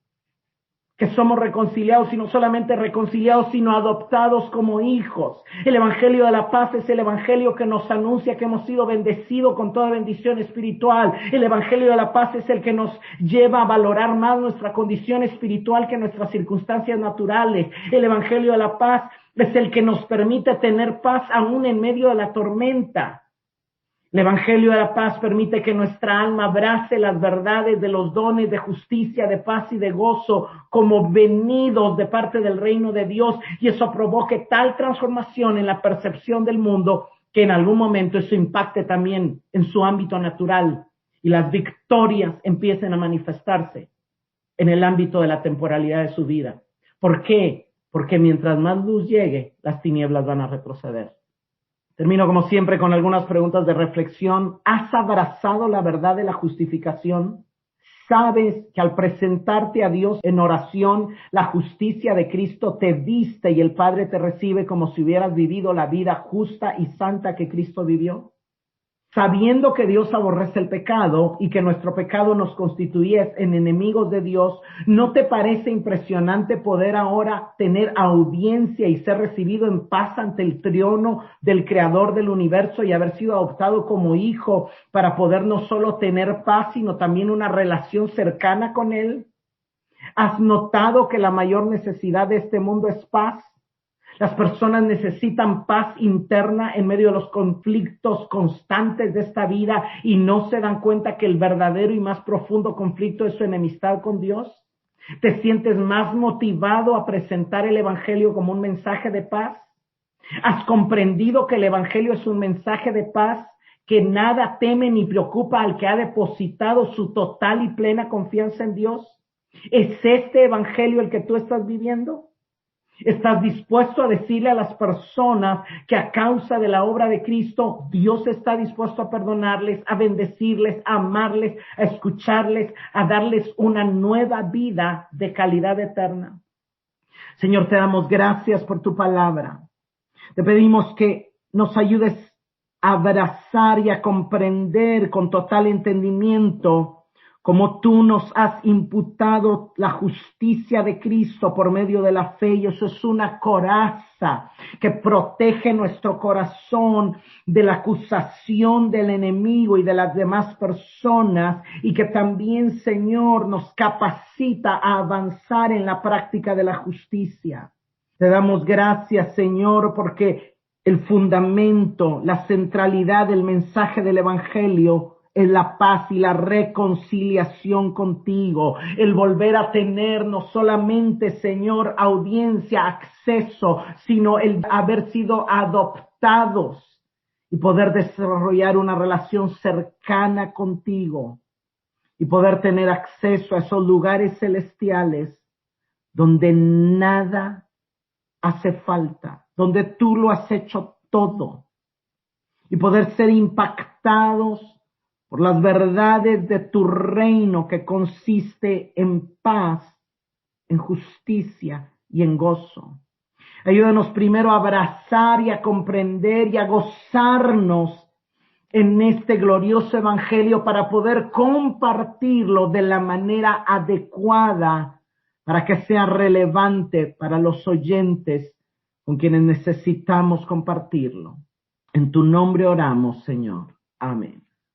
Que somos reconciliados, y no solamente reconciliados, sino adoptados como hijos. El evangelio de la paz es el evangelio que nos anuncia que hemos sido bendecidos con toda bendición espiritual. El evangelio de la paz es el que nos lleva a valorar más nuestra condición espiritual que nuestras circunstancias naturales. El evangelio de la paz es el que nos permite tener paz aún en medio de la tormenta. El evangelio de la paz permite que nuestra alma abrace las verdades de los dones de justicia, de paz y de gozo como venidos de parte del reino de Dios, y eso provoque tal transformación en la percepción del mundo que en algún momento eso impacte también en su ámbito natural y las victorias empiecen a manifestarse en el ámbito de la temporalidad de su vida. ¿Por qué? Porque mientras más luz llegue, las tinieblas van a retroceder. Termino como siempre con algunas preguntas de reflexión. ¿Has abrazado la verdad de la justificación? ¿Sabes que al presentarte a Dios en oración, la justicia de Cristo te viste y el Padre te recibe como si hubieras vivido la vida justa y santa que Cristo vivió? Sabiendo que Dios aborrece el pecado y que nuestro pecado nos constituye en enemigos de Dios, ¿no te parece impresionante poder ahora tener audiencia y ser recibido en paz ante el trono del Creador del universo y haber sido adoptado como hijo para poder no solo tener paz, sino también una relación cercana con Él? ¿Has notado que la mayor necesidad de este mundo es paz? Las personas necesitan paz interna en medio de los conflictos constantes de esta vida y no se dan cuenta que el verdadero y más profundo conflicto es su enemistad con Dios. ¿Te sientes más motivado a presentar el evangelio como un mensaje de paz? ¿Has comprendido que el evangelio es un mensaje de paz que nada teme ni preocupa al que ha depositado su total y plena confianza en Dios? ¿Es este evangelio el que tú estás viviendo? ¿Estás dispuesto a decirle a las personas que a causa de la obra de Cristo, Dios está dispuesto a perdonarles, a bendecirles, a amarles, a escucharles, a darles una nueva vida de calidad eterna? Señor, te damos gracias por tu palabra. Te pedimos que nos ayudes a abrazar y a comprender con total entendimiento como tú nos has imputado la justicia de Cristo por medio de la fe, y eso es una coraza que protege nuestro corazón de la acusación del enemigo y de las demás personas, y que también, Señor, nos capacita a avanzar en la práctica de la justicia. Te damos gracias, Señor, porque el fundamento, la centralidad del mensaje del Evangelio es la paz y la reconciliación contigo, el volver a tener no solamente, Señor, audiencia, acceso, sino el haber sido adoptados y poder desarrollar una relación cercana contigo y poder tener acceso a esos lugares celestiales donde nada hace falta, donde tú lo has hecho todo, y poder ser impactados por las verdades de tu reino que consiste en paz, en justicia y en gozo. Ayúdanos primero a abrazar y a comprender y a gozarnos en este glorioso evangelio para poder compartirlo de la manera adecuada para que sea relevante para los oyentes con quienes necesitamos compartirlo. En tu nombre oramos, Señor. Amén.